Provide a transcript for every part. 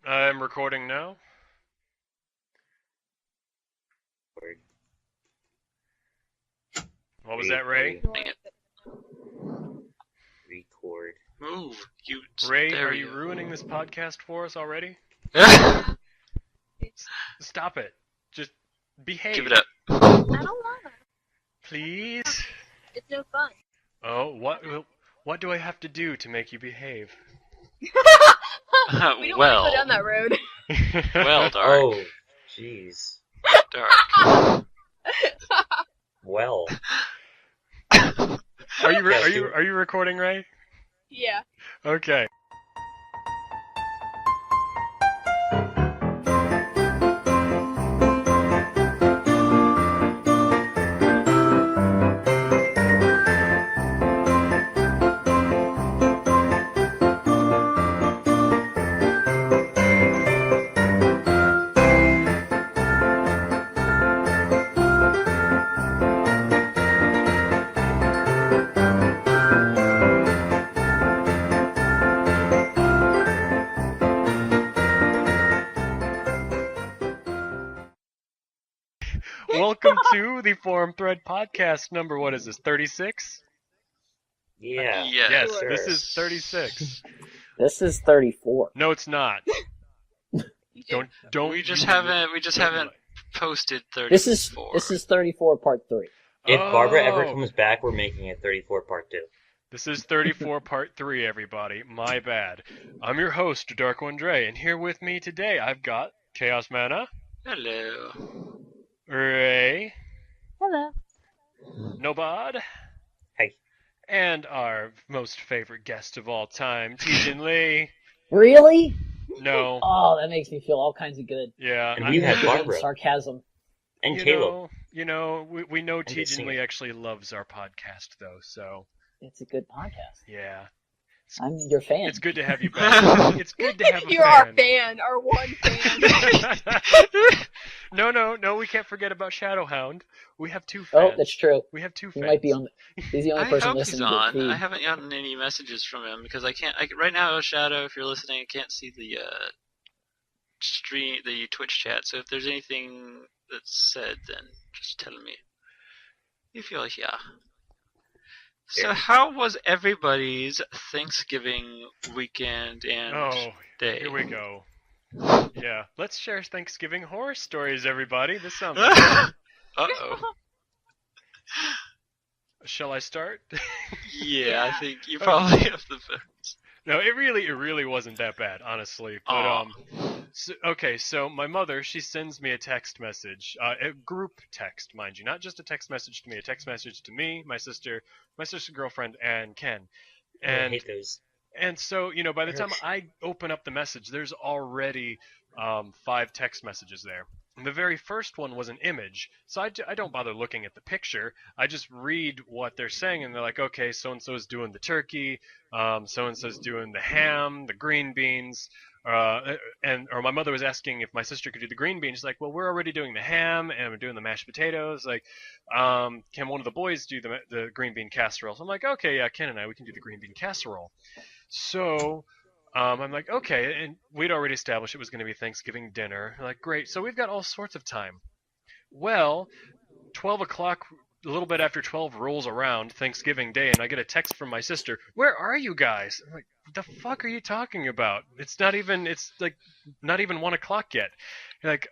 I'm recording now. Record. What was that, Ray? Record. Move, you. Ray, there are we you go. ruining this podcast for us already? Stop it. Just behave. Give it up. I don't wanna. Please. It's no fun. Oh, what do I have to do to make you behave? We don't Well. want to go down that road. Well, Dark. Oh, jeez. Dark. Well. Are you recording, Ray? Yeah. Okay. Welcome to the Forum Thread Podcast number, what is this, 36? Yeah. Yes. sure. This is 36. This is 34. No, it's not. Don't. We just haven't posted 34. This is 34 part 3. If Barbara ever Oh. comes back, we're making it 34 part 2. This is 34 part 3, everybody. My bad. I'm your host, Dark One Dre, and here with me today I've got Chaos Mana, Hello. Ray, Hello. Nobod, Hey. and our most favorite guest of all time, Tejan Lee. Really? No. Oh, that makes me feel all kinds of good. Yeah. And we have Good Barbara. sarcasm. And you Caleb. we know just Tejan sing Lee it. actually loves our podcast, though, so, It's a good podcast. yeah. I'm your fan. It's good to have you back. It's good to have a You're our fan. fan, our one fan. No, we can't forget about Shadowhound. We have two Oh, fans. that's true. We have two He fans. might be on. He's the only I person hope he's listening to the on. feed. I haven't gotten any messages from him because I can't. Right now, Shadow, if you're listening, I can't see the the Twitch chat. So if there's anything that's said, then just tell me. If you're here. So Yeah. how was everybody's Thanksgiving weekend and Oh, day? here we go. Yeah, let's share Thanksgiving horror stories, everybody. This sounds. Uh-oh. Shall I start? Yeah, I think you probably have the first. No, it really wasn't that bad, honestly. But Aw. so my mother, she sends me a text message, a group text, mind you, not just a text message to me, a text message to me, my sister's girlfriend, and Ken. I And hate those. and so, by the time I open up the message, there's already 5 text messages there. And the very first one was an image, so I don't bother looking at the picture. I just read what they're saying, and they're like, okay, so-and-so is doing the turkey, so-and-so is doing the ham, the green beans, or my mother was asking if my sister could do the green beans. She's like, well, we're already doing the ham, and we're doing the mashed potatoes. Like, can one of the boys do the green bean casserole? So I'm like, okay, yeah, Ken and I, we can do the green bean casserole. So I'm like, okay, and we'd already established it was going to be Thanksgiving dinner. I'm like, great, so we've got all sorts of time. Well, 12 o'clock, a little bit after 12 rolls around, Thanksgiving Day, and I get a text from my sister, where are you guys? I'm like, what the fuck are you talking about? It's not even 1 o'clock yet. You're like,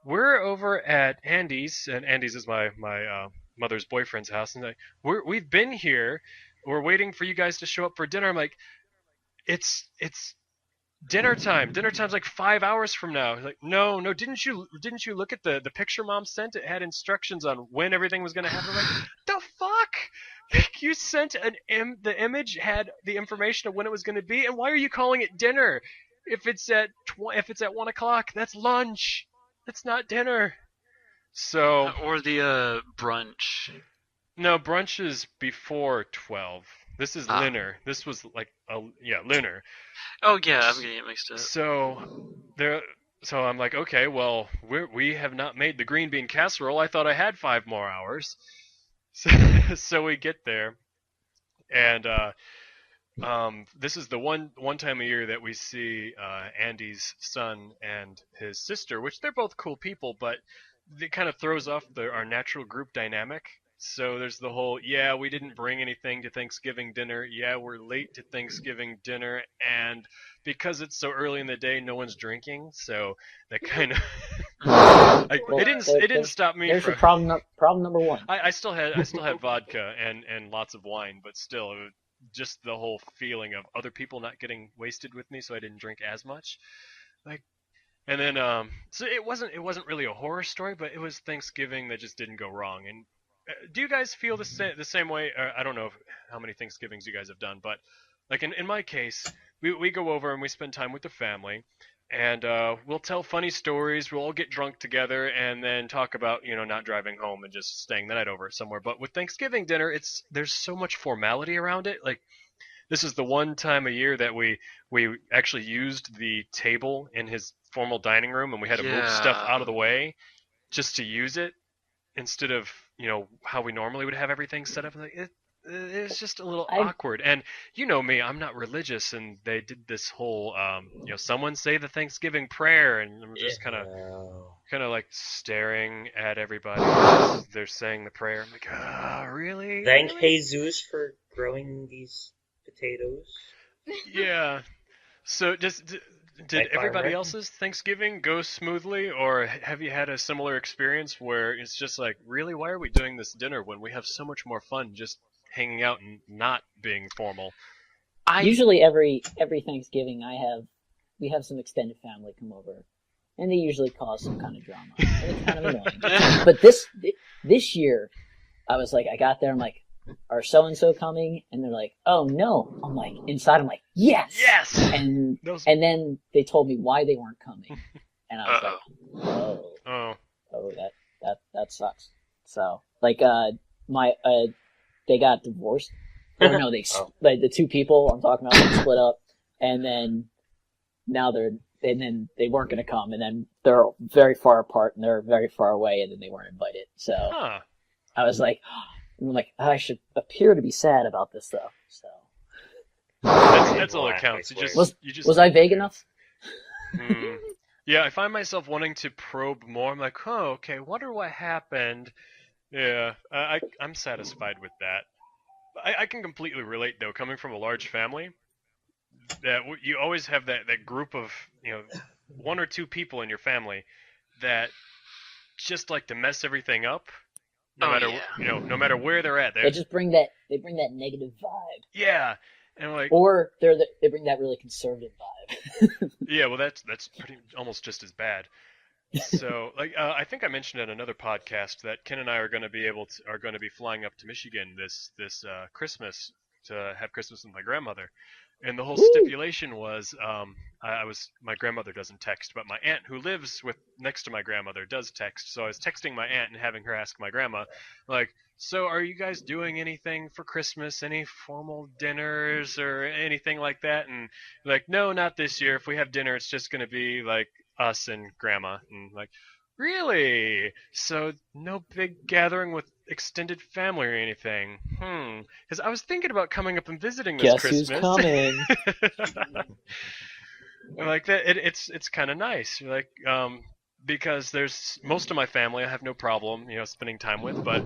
we're over at Andy's, and Andy's is my mother's boyfriend's house, and we've been here, we're waiting for you guys to show up for dinner. I'm like, it's dinner time. Dinner time's like 5 hours from now. Like, no, didn't you look at the picture Mom sent? It had instructions on when everything was gonna happen. I'm like, the fuck? You sent the image had the information of when it was gonna be, and why are you calling it dinner? If it's at 1 o'clock, that's lunch. That's not dinner. So Or the brunch. no, brunch is before 12. This is Lunar. This was like Lunar. Oh yeah, I'm getting it mixed up. So I'm like, okay, well, we have not made the green bean casserole. I thought I had 5 more hours. So we get there, and this is the one time a year that we see Andy's son and his sister, which they're both cool people, but it kind of throws off our natural group dynamic. So there's the whole, yeah, we didn't bring anything to Thanksgiving dinner. Yeah, we're late to Thanksgiving dinner, and because it's so early in the day, no one's drinking. So that kind of like, Well, it didn't stop me There's from. your problem. Problem number one. I still had vodka and lots of wine, but still, just the whole feeling of other people not getting wasted with me, so I didn't drink as much. Like, and then so it wasn't really a horror story, but it was Thanksgiving that just didn't go wrong. And do you guys feel the same way? I don't know how many Thanksgivings you guys have done, but like in my case, we go over and we spend time with the family, and we'll tell funny stories. We'll all get drunk together, and then talk about not driving home and just staying the night over somewhere. But with Thanksgiving dinner, there's so much formality around it. Like, this is the one time a year that we actually used the table in his formal dining room, and we had to move stuff Yeah. out of the way just to use it instead of how we normally would have everything set up. Like, it's just a little awkward. And you know me, I'm not religious, and they did this whole someone say the Thanksgiving prayer, and I'm just kind of like staring at everybody as they're saying the prayer. I'm like, really? Thank Really? Jesus for growing these potatoes. Yeah. So did Like everybody farmer. else's Thanksgiving go smoothly, or have you had a similar experience where it's just like, really, why are we doing this dinner when we have so much more fun just hanging out and not being formal? Usually every Thanksgiving we have some extended family come over, and they usually cause some kind of drama. And it's kind of annoying. But this year, I was like, I got there, I'm like, are so and so coming? And they're like, oh no. I'm like, inside, I'm like, yes. Yes. And then they told me why they weren't coming, and I was like, oh, that sucks. So like, they got divorced. Or no, like the two people I'm talking about split up, and then now they weren't going to come, and then they're very far apart and they're very far away, and then they weren't invited. So I was like, I should appear to be sad about this though. So that's all that counts. Was I vague enough? Yeah, I find myself wanting to probe more. I'm like, oh, okay, wonder what happened. Yeah, I'm satisfied with that. I can completely relate, though, coming from a large family, that you always have that group of, one or two people in your family that just like to mess everything up, no matter where they're at. They just bring that negative vibe. Yeah, and like, or they bring that really conservative vibe. Yeah, well, that's pretty almost just as bad. So, like, I think I mentioned in another podcast that Ken and I are going to be flying up to Michigan this Christmas to have Christmas with my grandmother, and the whole stipulation was, my grandmother doesn't text, but my aunt who lives next to my grandmother does text. So I was texting my aunt and having her ask my grandma, like, so are you guys doing anything for Christmas? Any formal dinners or anything like that? And like, no, not this year. If we have dinner, it's just going to be like us and grandma. And like, really? So no big gathering with extended family or anything? Because I was thinking about coming up and visiting this Christmas. Guess who's coming? Like that, it's kind of nice. Like, because there's most of my family I have no problem, spending time with, but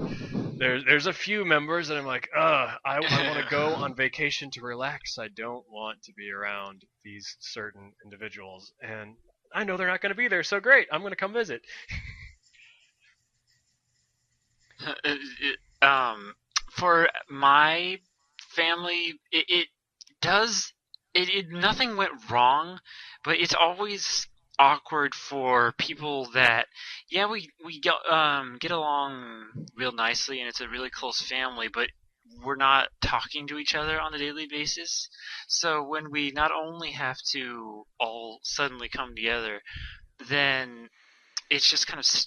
there's a few members that I'm like, I want to go on vacation to relax. I don't want to be around these certain individuals, and I know they're not going to be there. So great, I'm going to come visit. For my family, nothing went wrong, but it's always awkward for people that, we get along real nicely and it's a really close family, but we're not talking to each other on a daily basis. So when we not only have to all suddenly come together, then it's just kind of a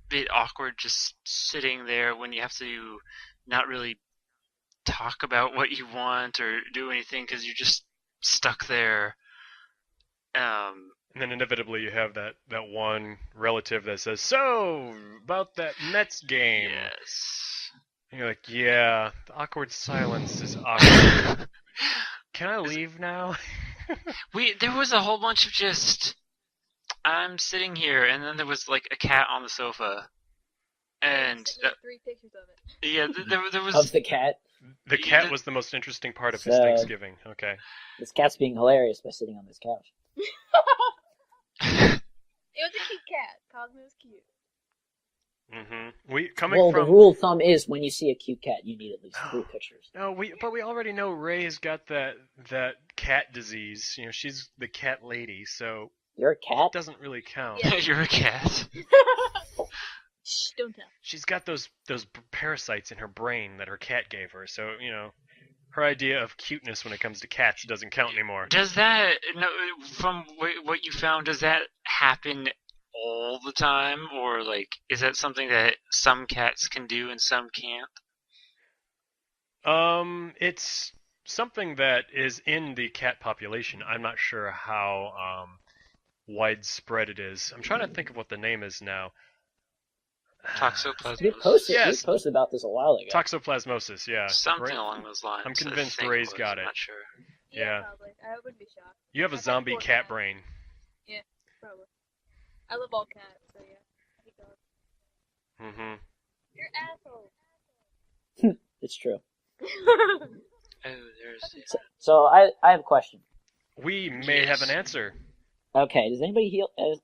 bit awkward just sitting there when you have to not really talk about what you want or do anything because you're just stuck there. And then inevitably you have that one relative that says, so, about that Mets game. Yes. And you're like, yeah, the awkward silence is awkward. Can I leave now? There was a whole bunch of just I'm sitting here, and then there was like a cat on the sofa, and Sent me 3 pictures of it. yeah, there was Of the cat. The cat was the most interesting part of his So- Thanksgiving. Okay. This cat's being hilarious by sitting on this couch. It was a cute cat. Cosmo was cute. We coming Well, from. the rule of thumb is when you see a cute cat, you need at least 3 pictures. No, but we already know Ray's got that cat disease. You know, she's the cat lady, so You're a cat? it doesn't really count. Yeah. You're a cat. Shh, don't tell. She's got those parasites in her brain that her cat gave her, so you know, her idea of cuteness when it comes to cats doesn't count anymore. Does that from what you found? Does that happen all the time, or like is that something that some cats can do and some can't? It's something that is in the cat population. I'm not sure how widespread it is. I'm trying to think of what the name is now. Toxoplasmosis. We posted about this a while ago. Toxoplasmosis, yeah. Something Ray- along those lines. I'm I convinced think Ray's was, got I'm it. not sure. Yeah. Probably. I wouldn't be shocked. You have a I've had zombie 4 cat cats. brain. Probably. I love all cats, so yeah. I hate dogs. Mm-hmm. You're asshole. It's true. Oh, there's. So I have a question. We may have an answer. Okay, does anybody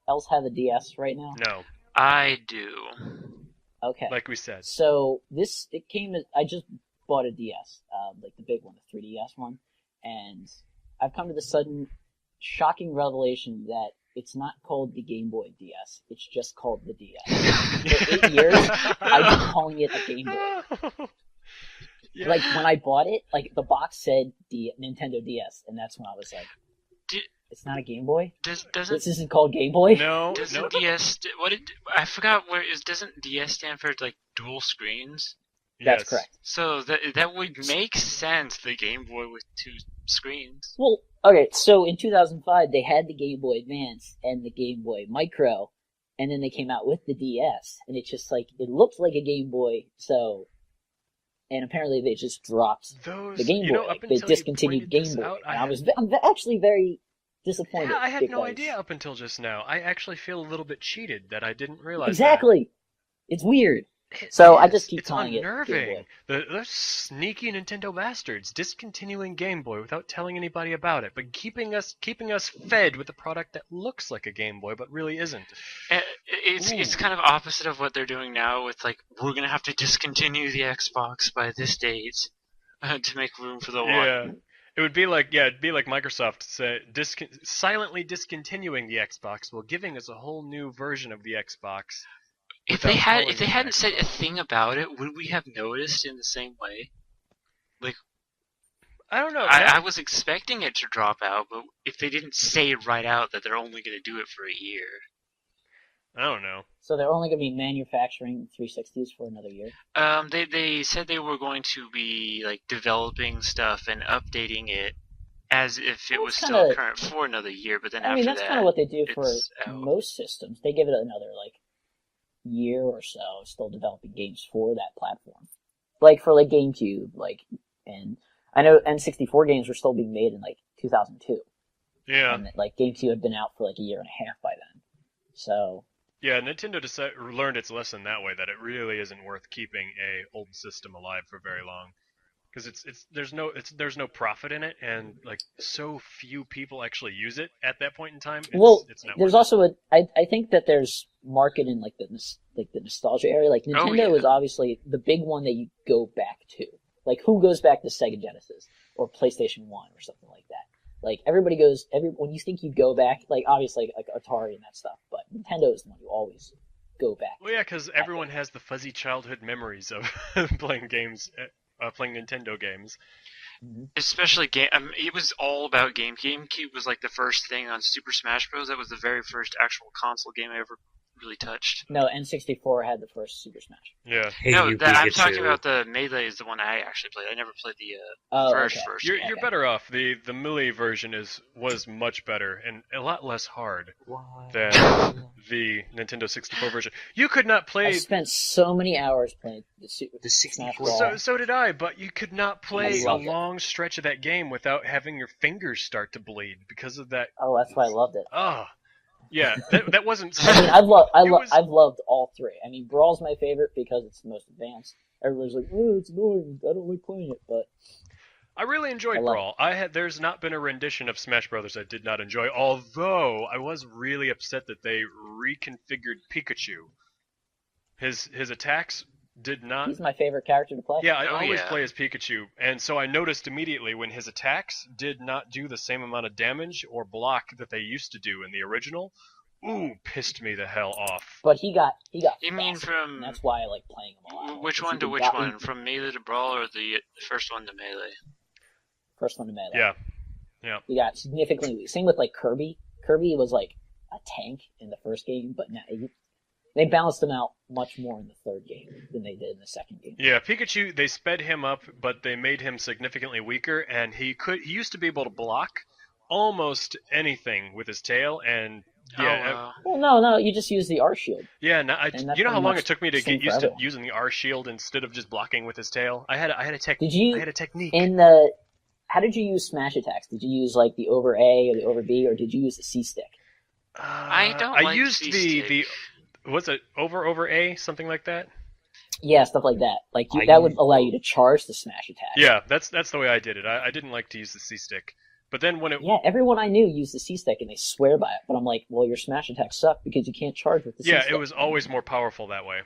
else have a DS right now? No, I do. Okay. like we said. So I just bought a DS, like the big one, the 3DS one, and I've come to the sudden shocking revelation that it's not called the Game Boy DS. It's just called the DS. For 8 years, I've been calling it a Game Boy. Yeah. Like when I bought it, like the box said Nintendo DS, and that's when I was like, it's not a Game Boy? Doesn't This isn't called Game Boy? No, doesn't no. DS I forgot doesn't DS stand for like dual screens? That's Yes. correct. So that would make sense. The Game Boy with 2 screens. Well, okay, so in 2005, they had the Game Boy Advance and the Game Boy Micro, and then they came out with the DS, and it's just like, it looked like a Game Boy, so, and apparently they just dropped Those, the Game Boy, up like, they until you discontinued pointed Game this Boy, out, and I'm actually very disappointed. Yeah, I had no because- idea up until just now. I actually feel a little bit cheated that I didn't realize Exactly! It's weird. that. It So I is. just keep it's calling it Game unnerving. Those sneaky Nintendo bastards discontinuing Game Boy without telling anybody about it, but keeping us fed with a product that looks like a Game Boy but really isn't. It's Ooh. kind of opposite of what they're doing now. With like, we're gonna have to discontinue the Xbox by this date to make room for the one. Yeah. It'd be like Microsoft silently discontinuing the Xbox while giving us a whole new version of the Xbox. If they without calling hadn't it said a Xbox. thing about it, would we have noticed in the same way? I don't know. I was expecting it to drop out, but if they didn't say right out that they're only going to do it for a year, I don't know. So they're only going to be manufacturing 360s for another year? they said they were going to be like developing stuff and updating it as if it Well, was it's still kinda- current for another year. But then I after mean, that's that, kind of what they do for it's out. most systems. They give it another, like, year or so, still developing games for that platform. Like, for, like, GameCube, like, and I know N64 games were still being made in, like, 2002. Yeah. And, like, GameCube had been out for, like, a year and a half by then. So, Yeah, Nintendo learned its lesson that way, that it really isn't worth keeping a old system alive for very long, because there's no profit in it, and like so few people actually use it at that point in time. It's not there's worth also I think that there's market in, like, the nostalgia area. Like, Nintendo yeah. is obviously the big one that you go back to. Like, who goes back to Sega Genesis or PlayStation 1 or something like that? Like, when you think you go back, like, obviously, like Atari and that stuff, but Nintendo is the one you always go back Well, yeah, because everyone has the fuzzy childhood memories of playing games, playing Nintendo games. especially it was all about GameCube was like the first thing on Super Smash Bros. That was the very first actual console game I ever really touched. No, N64 had the first Super Smash. Yeah. Hey, No, you I'm Pikachu. talking about the Melee is the one I actually played. I never played the first Okay. version. You're better off. The Melee version was much better and a lot less hard than the Nintendo 64 version. You could not I play. spent so many hours playing the The Smash 64. Brawl. So did I, but you could not play a loved it. long stretch of that game without having your fingers start to bleed because of that. Oh, that's why I loved it. Ah, yeah, that wasn't. I mean, I've loved all three. I mean, Brawl's my favorite because it's the most advanced. Everybody's like, "Oh, it's annoying. I don't like playing it," but I really enjoyed I love Brawl. There's not been a rendition of Smash Brothers I did not enjoy. Although I was really upset that they reconfigured Pikachu. His attacks did not. he's my favorite character to play. Yeah, I Oh, always yeah. play as Pikachu, and so I noticed immediately when his attacks did not do the same amount of damage or block that they used to do in the original. Ooh, pissed me the hell off. But he got. You mean faster, from- and that's why I like playing him a lot. Which Because one he to which got- one? From Melee to Brawl or the first one to Melee? First one to Melee. Yeah. He got significantly weak. Same with like Kirby. Kirby was like a tank in the first game, but now they balanced him out much more in the third game than they did in the second game. Yeah, Pikachu, they sped him up, but they made him significantly weaker, and he used to be able to block almost anything with his tail, and yeah, Oh, wow. Well, no, you just use the R shield. yeah. No, And that's you know how pretty long much it took me to the same get for used to everyone. using the R shield instead of just blocking with his tail? I had a Did you I had a technique. how did you use smash attacks? Did you use like the over A or the over B, or did you use the C stick? I don't I like used C-stick. the was it over A, something like that? Yeah, stuff like that. Like I that would used allow both. you to charge the smash attack. Yeah, that's the way I did it. I didn't like to use the C stick, but then when it Yeah, everyone I knew used the C stick and they swear by it. But I'm like, well, your smash attacks suck because you can't charge with the C yeah, stick. it was always more powerful that way.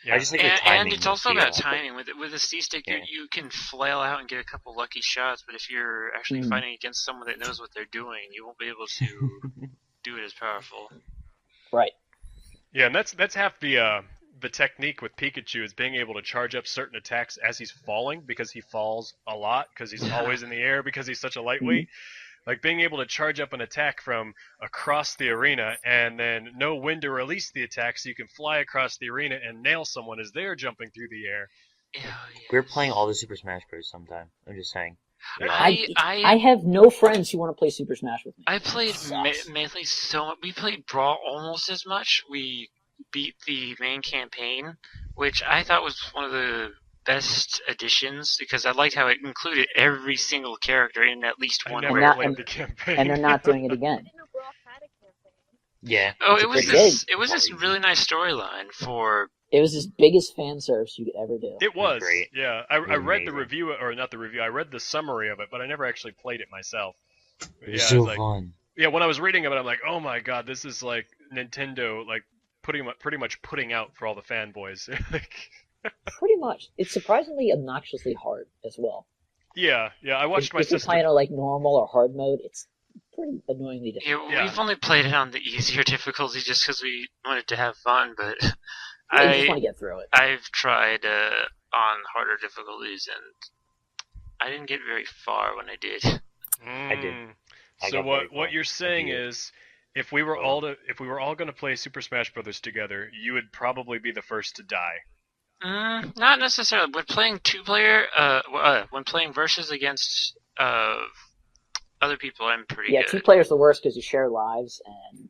Yeah. I just like the timing. And it's also with about the, timing. With a C stick, Yeah. you can flail out and get a couple lucky shots, but if you're actually Mhm. fighting against someone that knows what they're doing, you won't be able to do it as powerful. Right. Yeah, and that's half the technique with Pikachu is being able to charge up certain attacks as he's falling because he falls a lot because he's always in the air because he's such a lightweight. Like being able to charge up an attack from across the arena and then know when to release the attack so you can fly across the arena and nail someone as they're jumping through the air. We're playing all the Super Smash Bros. Sometime. I'm just saying. I have no friends who want to play Super Smash with me. I played Sucks. Melee so much. We played Brawl almost as much. We beat the main campaign, which I thought was one of the best additions because I liked how it included every single character in at least I one never way. not- played the campaign. And they're not doing it I again. didn't know Brawl had a campaign. Yeah. Oh, it's a it was pretty good. it was this really nice storyline for. It was as big as fan service you could ever do. It was. Great. Yeah, I was read the amazing. review, or not the review. I read the summary of it, but I never actually played it myself. It was Yeah, so it's like, fun. yeah, when I was reading of it, I'm like, oh my god, this is like Nintendo, like pretty much putting out for all the fanboys. Like, Pretty much. It's surprisingly obnoxiously hard as well. yeah. I watched my if you're sister. playing on like normal or hard mode, it's pretty annoyingly difficult. Yeah, we've only played it on the easier difficulty just because we wanted to have fun, but Yeah, you just want to get through it. I've tried on harder difficulties and I didn't get very far when I did. I did. I So got very what far. you're saying I did. is, if we were all going to play Super Smash Brothers together, you would probably be the first to die. Not necessarily. When playing when playing versus against other people, I'm pretty Yeah, good. 2 players the worst because you share lives and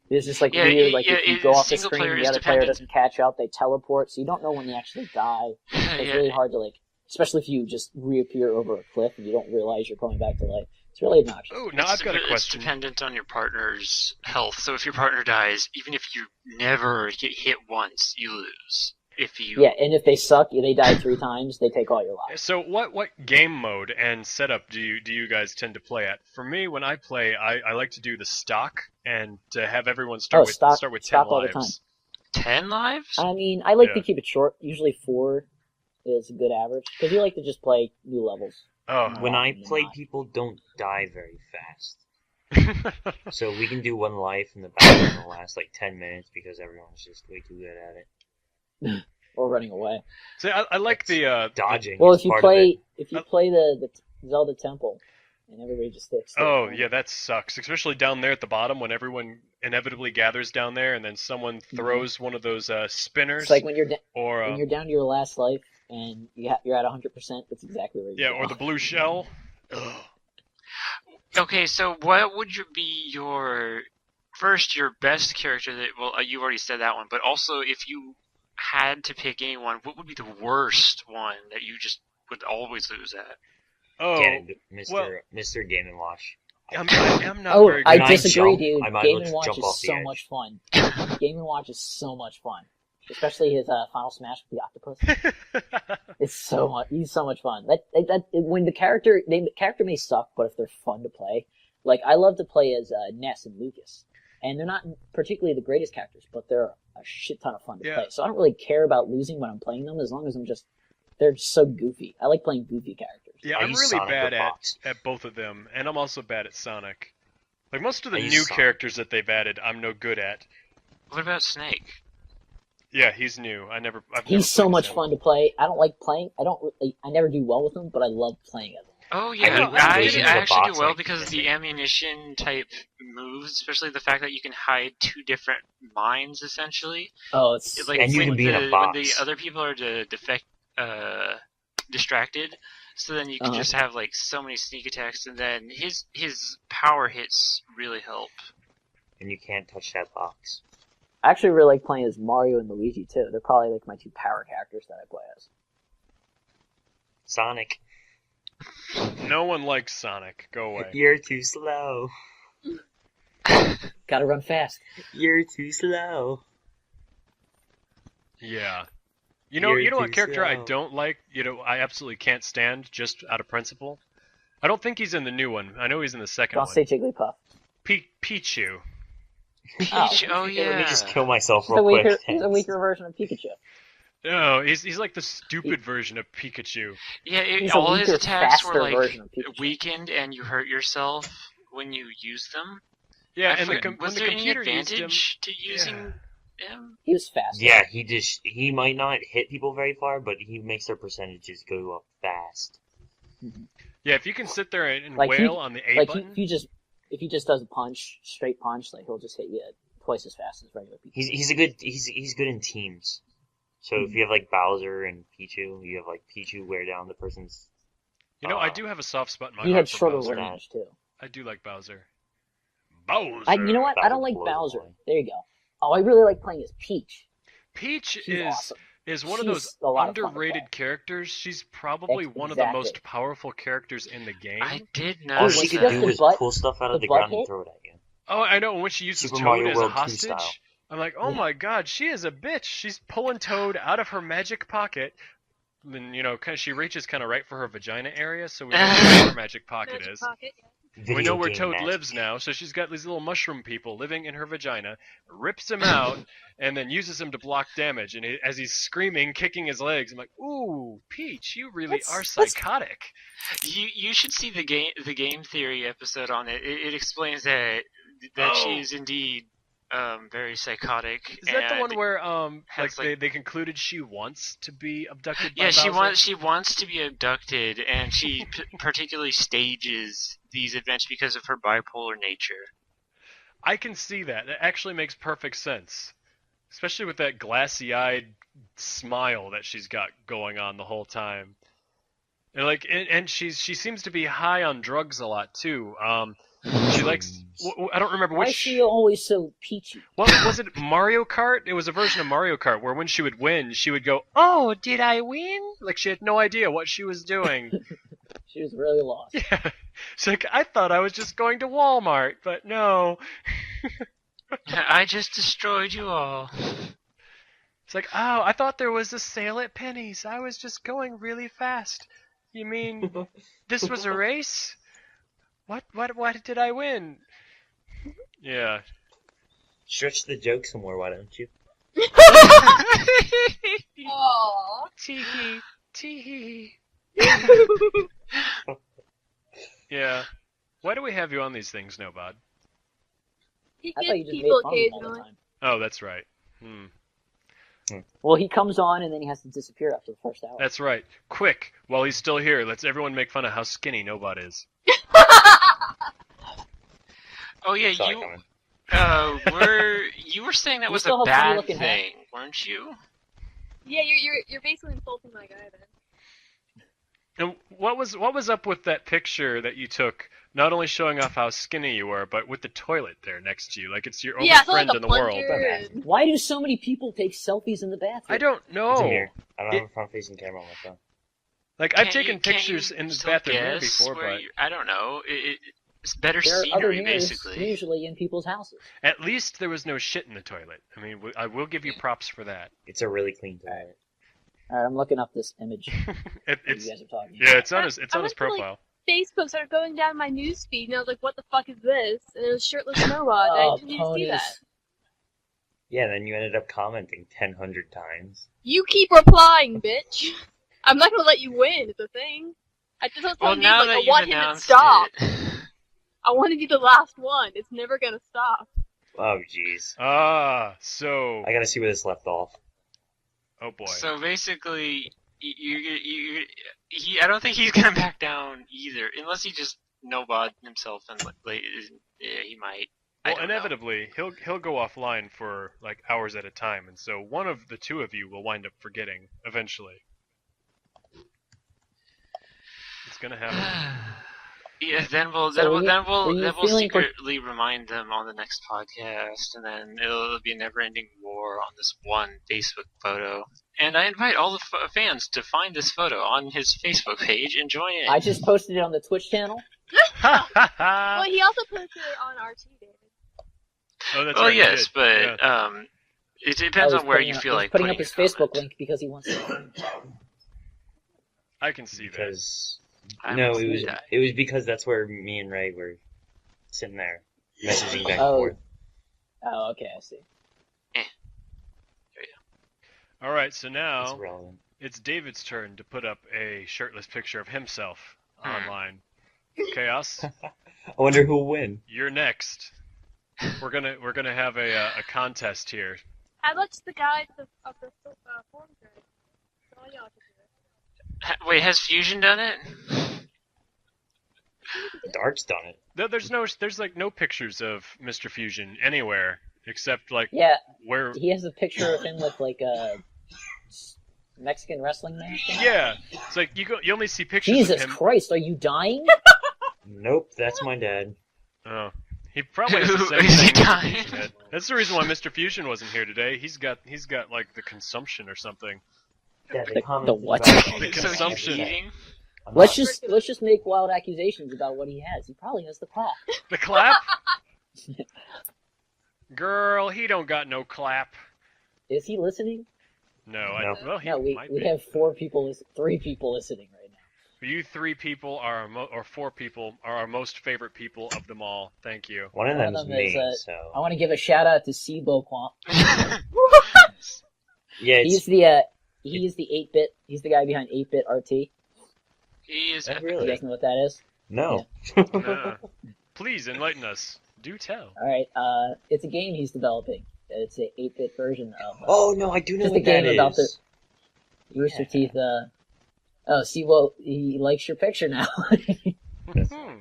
it's just like Yeah, weird. Like yeah, if you go off the single screen player and is the other player dependent. doesn't catch up, they teleport, so you don't know when they actually die. It's really hard to like, especially if you just reappear over a cliff and you don't realize you're coming back to life. It's really obnoxious. Oh, now I've got a It's question. dependent on your partner's health. So if your partner dies, even if you never get hit once, you lose. If you Yeah, and if they suck, they die 3 times, they take all your lives. So what game mode and setup do you guys tend to play at? For me, when I play, I like to do the stock and to have everyone start with stock 10 all the lives. 10 lives? I mean, I like Yeah. to keep it short. Usually 4 is a good average because you like to just play new levels. Oh. When I Probably play, not. people don't die very fast. So we can do 1 life in the battle in the last like 10 minutes because everyone's just way too good at it. Or running away. See, I like the Dodging. Well, is if you part of it. play the Zelda Temple, and everybody just sticks. Oh, yeah, that sucks. Especially down there at the bottom when everyone inevitably gathers down there, and then someone throws one of those spinners. It's like when you're or when you're down to your last life and you're at 100%. That's exactly where you go. or the blue shell. Okay, so what would be your best character that? Well, you've already said that one, but also if you had to pick anyone, what would be the worst one that you just would always lose at? Oh, Mr. Game and Watch. I'm not very good. I disagree, dude. I might Game as and well Watch jump is off the so edge. much fun. Game and Watch is so much fun, especially his Final Smash with the octopus. It's so much. He's so much fun. When the character may suck, but if they're fun to play, like I love to play as Ness and Lucas, and they're not particularly the greatest characters, but they're a shit ton of fun to play. So I don't really care about losing when I'm playing them, as long as they're just so goofy. I like playing goofy characters. Yeah, I'm really bad at both of them, and I'm also bad at Sonic. Like most of the new characters that they've added, I'm no good at. What about Snake? Yeah, he's new. He's so much fun to play. I don't like playing. I never do well with him, but I love playing as him. Oh yeah, I actually do well because of the ammunition type moves, especially the fact that you can hide two different mines essentially. Oh, it's and you can be in a box. When the other people are distracted, so then you can just have like so many sneak attacks, and then his power hits really help. And you can't touch that box. I actually really like playing as Mario and Luigi too. They're probably like my two power characters that I play as. Sonic. No one likes Sonic. Go away. You're too slow. Gotta run fast. You're too slow. Yeah. You know what character I don't like? I absolutely can't stand just out of principle? I don't think he's in the new one. I know he's in the second one. Don't say Jigglypuff. Pichu. Oh yeah. Let me just kill myself real quick. He's a weaker version of Pikachu. No, he's like the stupid version of Pikachu. Yeah, all his attacks were like weakened, and you hurt yourself when you use them. Yeah, was there any advantage to using him? He was fast. Yeah, he might not hit people very far, but he makes their percentages go up fast. Yeah, if you can sit there and like wail on the A button. If he just does a straight punch, like he'll just hit you twice as fast as regular Pikachu. He's good in teams. So if you have like Bowser and Pichu, you have like Pichu wear down the person's. I do have a soft spot in my heart. He had shorter range too. I do like Bowser. Bowser. You know what? I don't like Bowser. There you go. Oh, I really like playing as Peach. Peach awesome. is one of those underrated characters. She's probably one of the most powerful characters in the game. I did know. All she could do was pull stuff out of the ground and throw it at you. Oh, I know. When she uses Toad as a hostage, I'm like, oh my god, she is a bitch. She's pulling Toad out of her magic pocket. And, she reaches kind of right for her vagina area, so we know where her magic pocket is. We know where Toad lives now, so she's got these little mushroom people living in her vagina, rips him out, and then uses him to block damage. And as he's screaming, kicking his legs, I'm like, ooh, Peach, you really are psychotic. You should see the game theory episode on it. It explains that she's indeed very psychotic. Is that the one where they concluded she wants to be abducted by Bowser? Yeah, she wants to be abducted, and she particularly stages these events because of her bipolar nature. I can see that. That actually makes perfect sense. Especially with that glassy-eyed smile that she's got going on the whole time. And she seems to be high on drugs a lot too. She likes. I don't remember which. Why is she always so peachy? Well, was it Mario Kart? It was a version of Mario Kart where when she would win, she would go, "Oh, did I win?" Like she had no idea what she was doing. She was really lost. Yeah. She's like, I thought I was just going to Walmart, but no. I just destroyed you all. It's like, oh, I thought there was a sale at Penny's. I was just going really fast. You mean this was a race? What did I win? Yeah. Stretch the joke some more, why don't you? Aww. Tee tee. Yeah. Why do we have you on these things, Nobod? He I thought you gets just people made fun of him all the occasionally. time. Oh, that's right. Well, he comes on and then he has to disappear after the first hour. That's right. Quick, while he's still here, let's everyone make fun of how skinny Nobot is. Oh yeah, Saw it coming. you were saying that You was still a have funny bad looking hair. thing, weren't you? Yeah, you're basically insulting my guy then. And what was up with that picture that you took? Not only showing off how skinny you were, but with the toilet there next to you, like it's your only Yeah, I feel friend like a in the world. plunger and- Why do so many people take selfies in the bathroom? I don't It's a know. mirror. I don't have a front-facing camera on my phone. Like I've Can't taken you- can't pictures you in the still bathroom mirror guess before, where but I don't know. It's better There are other scenery, mirrors basically. usually in people's houses. at least there was no shit in the toilet. I mean, I will give you props for that. It's a really clean toilet. All right, I'm looking up this image that It's you guys are talking yeah, about. it's on his I profile. went to, like, Facebook started going down my news feed, and I was like, "What the fuck is this?" And it was shirtless Noah. And I Oh, didn't see that. ponies. Yeah, then you ended up commenting 1,000 times. You keep replying, bitch. I'm not gonna let you win. It's a thing. I just was Well, telling you, now like, that I you've want him to announced stop. it. I want to be the last one. It's never gonna stop. Oh, jeez. So I gotta see where this left off. oh boy. So basically, I don't think he's gonna back down either, unless he just nobod himself and yeah, he might. I Well, don't know. inevitably, he'll go offline for like hours at a time, and so one of the two of you will wind up forgetting eventually. It's gonna happen. Yeah, then we'll So were you feeling secretly remind them on the next podcast, and then it'll be a never-ending war on this one Facebook photo. And I invite all the fans to find this photo on his Facebook page and join in. I just posted it on the Twitch channel. Well, he also posted it on RT, David. Oh, that's well, right. he yes, did. but Yeah. it depends Oh, he's on where putting you up- feel he's like putting up a his Facebook comment. link because he wants to. I can see that. Because I no, would it was say that. it was because that's where me and Ray were sitting there messaging back and Oh. forth. Oh, okay, I see. All right, so It's now irrelevant. it's David's turn to put up a shirtless picture of himself Hmm. online. Chaos, I wonder who'll win. you're next. We're gonna have a contest here. How much the guys of the forum thread? So all y'all can do it. Wait, has Fusion done it? Dart's done it. There's like no pictures of Mr. Fusion anywhere except like Yeah, where. he has a picture of him with like a Mexican wrestling mask. on. Yeah, it's like you only see pictures Jesus of him. Christ, are you dying? Nope, that's my dad. Oh, he probably has the same Is he thing. Mr. dying? Fusion had. That's the reason why Mr. Fusion wasn't here today. He's got like the consumption or something. Dad, The comments what? about The all this consumption. shit. Eating? I'm Let's not- just make wild accusations about what he has. He probably has the clap. The clap? Girl, he don't got no clap. Is he listening? No, No. well, he No, we might we be. have 3 people listening right now. You 3 people are or 4 people are our most favorite people of them all. Thank you. One of One of them's them me, is, I so want to give a shout out to Sibo Kwamp. yeah, He's it's the 8-bit. He's the guy behind 8-bit RT. He is. that You really guys know what that is? no. Please enlighten us. Do tell. All right. It's a game he's developing. It's a 8-bit version of. Oh no, I do know Just what a game that about is. Rooster Yeah. Teeth. Oh, Sibo, he likes your picture now. Hmm.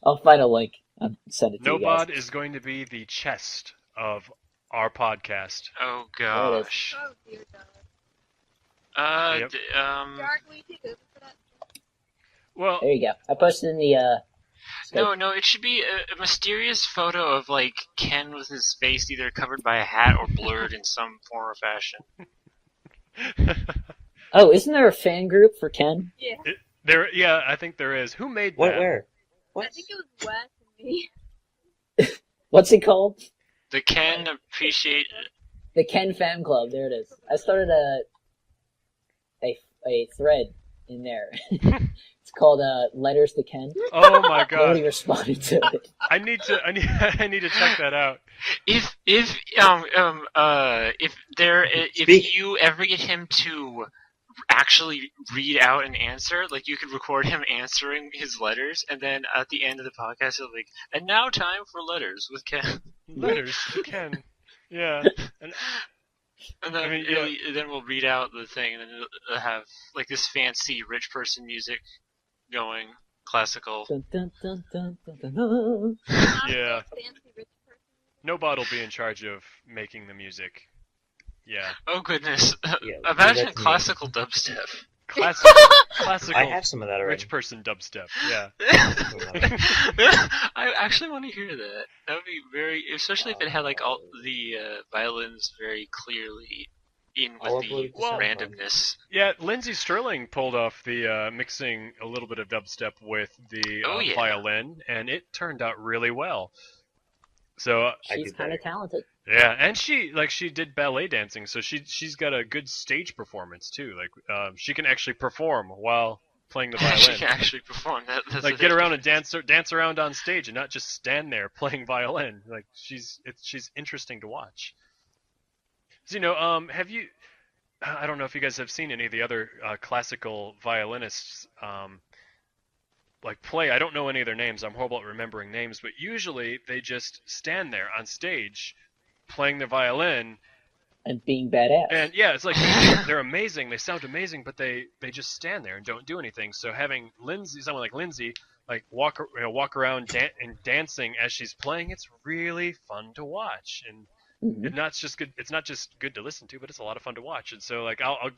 I'll find a link. I'll send it to you guys. Nobod is going to be the chest of our podcast. Oh There it is. gosh. Oh dear God. Yep. Dark, will you take over for that? Well, There you go. I posted in the. No, it should be a mysterious photo of like Ken with his face either covered by a hat or blurred in some form or fashion. Oh, isn't there a fan group for Ken? Yeah. yeah, I think there is. Who made What? that? Where? I What? think it was Wes and me. What's it called? The Ken appreciate. The Ken Fan Club. There it is. I started a thread in there. It's called Letters to Ken. Oh my Nobody god! responded to it. I need to check that out. If Speak. you ever get him to actually read out an answer, like you could record him answering his letters, and then at the end of the podcast, he'll be like, "And now time for letters with Ken." Letters to Ken. Yeah. And And then, I mean, then we'll read out the thing, and then it'll have like this fancy rich person music going, classical. Dun, dun, dun, dun, dun, dun, dun. Yeah. Fancy rich person. Nobot will be in charge of making the music. Yeah. Oh goodness! Yeah, Imagine that's me. classical dubstep. Classical I have some of that already. rich person dubstep. Yeah. I actually want to hear that. That would be very, especially if it had like all the violins very clearly in with I'll the upload the sound randomness. Yeah, Lindsay Sterling pulled off the mixing a little bit of dubstep with the Oh, yeah. violin, and it turned out really well. So I She's do kind of better. talented. yeah, and she did ballet dancing, so she's got a good stage performance too. Like she can actually perform while playing the She violin. can actually perform that. That's Like the get thing. around and dance around on stage and not just stand there playing violin. Like she's interesting to watch. So, you know, have you? I don't know if you guys have seen any of the other classical violinists like play. I don't know any of their names. I'm horrible at remembering names, but usually they just stand there on stage playing the violin. And being badass. And yeah, it's like they're amazing. They sound amazing, but they just stand there and don't do anything. So having someone like Lindsay, like walk around and dancing as she's playing, it's really fun to watch. And Mhm. it's not just good to listen to, but it's a lot of fun to watch. And so like I'll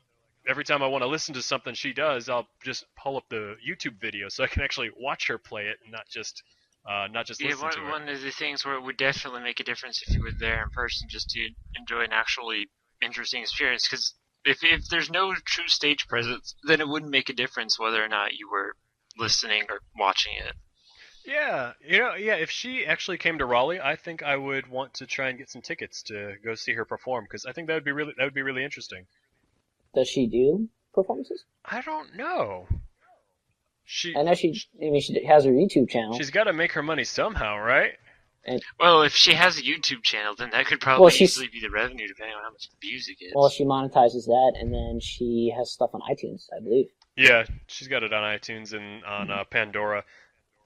every time I want to listen to something she does, I'll just pull up the YouTube video so I can actually watch her play it and not just Yeah, listen to it. one of the things where it would definitely make a difference if you were there in person, just to enjoy an actually interesting experience. Because if there's no true stage presence, then it wouldn't make a difference whether or not you were listening or watching it. Yeah, if she actually came to Raleigh, I think I would want to try and get some tickets to go see her perform because I think that would be really interesting. Does she do performances? I don't know. I know she has her YouTube channel. She's got to make her money somehow, right? Well, if she has a YouTube channel, then that could probably Well, she's- easily be the revenue, depending on how much views it gets. Well, she monetizes that, and then she has stuff on iTunes, I believe. Yeah, she's got it on iTunes and on Pandora.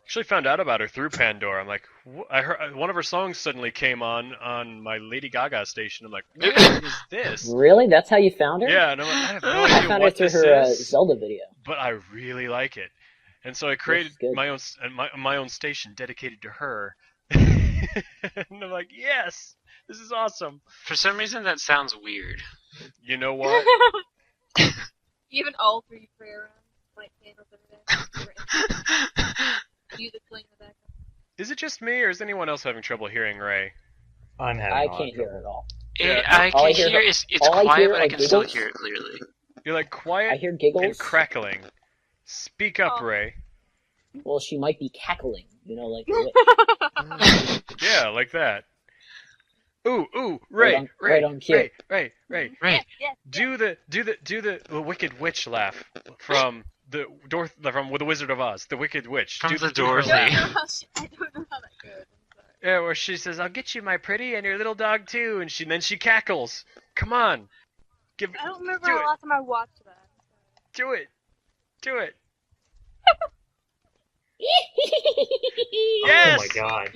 Actually, found out about her through Pandora. I'm like, I heard one of her songs suddenly came on my Lady Gaga station. I'm like, what is this? Really? That's how you found her? Yeah, and I'm like, I have no I idea found her what through this her is, Zelda video. but I really like it, and so I created is good. my own station dedicated to her. And I'm like, yes, this is awesome. For some reason, that sounds weird. You know what? Even all three prayer rooms, light candles every day. Music playing in the background. Is it just me, or is anyone else having trouble hearing Ray? I'm having I a lot of can't hear trouble. it at all. Yeah. I All I can hear- hear it's all I quiet, hear but I are can still giggles. hear it clearly. You're like quiet I hear giggles. and crackling. Speak up, Oh. Ray. Well, she might be cackling, like a witch. Yeah, like that. Ooh, Ray, right on cue. Ray. Right. Yes. Do the Wicked Witch laugh from the The Wizard of Oz, the Wicked Witch. From do the her Dorothy. laugh. I don't know how that goes. I'm sorry. Yeah, where she says, "I'll get you, my pretty, and your little dog too," and then she cackles. Come on, I don't remember Do the it. last time I watched that. do it. Oh Yes! my god.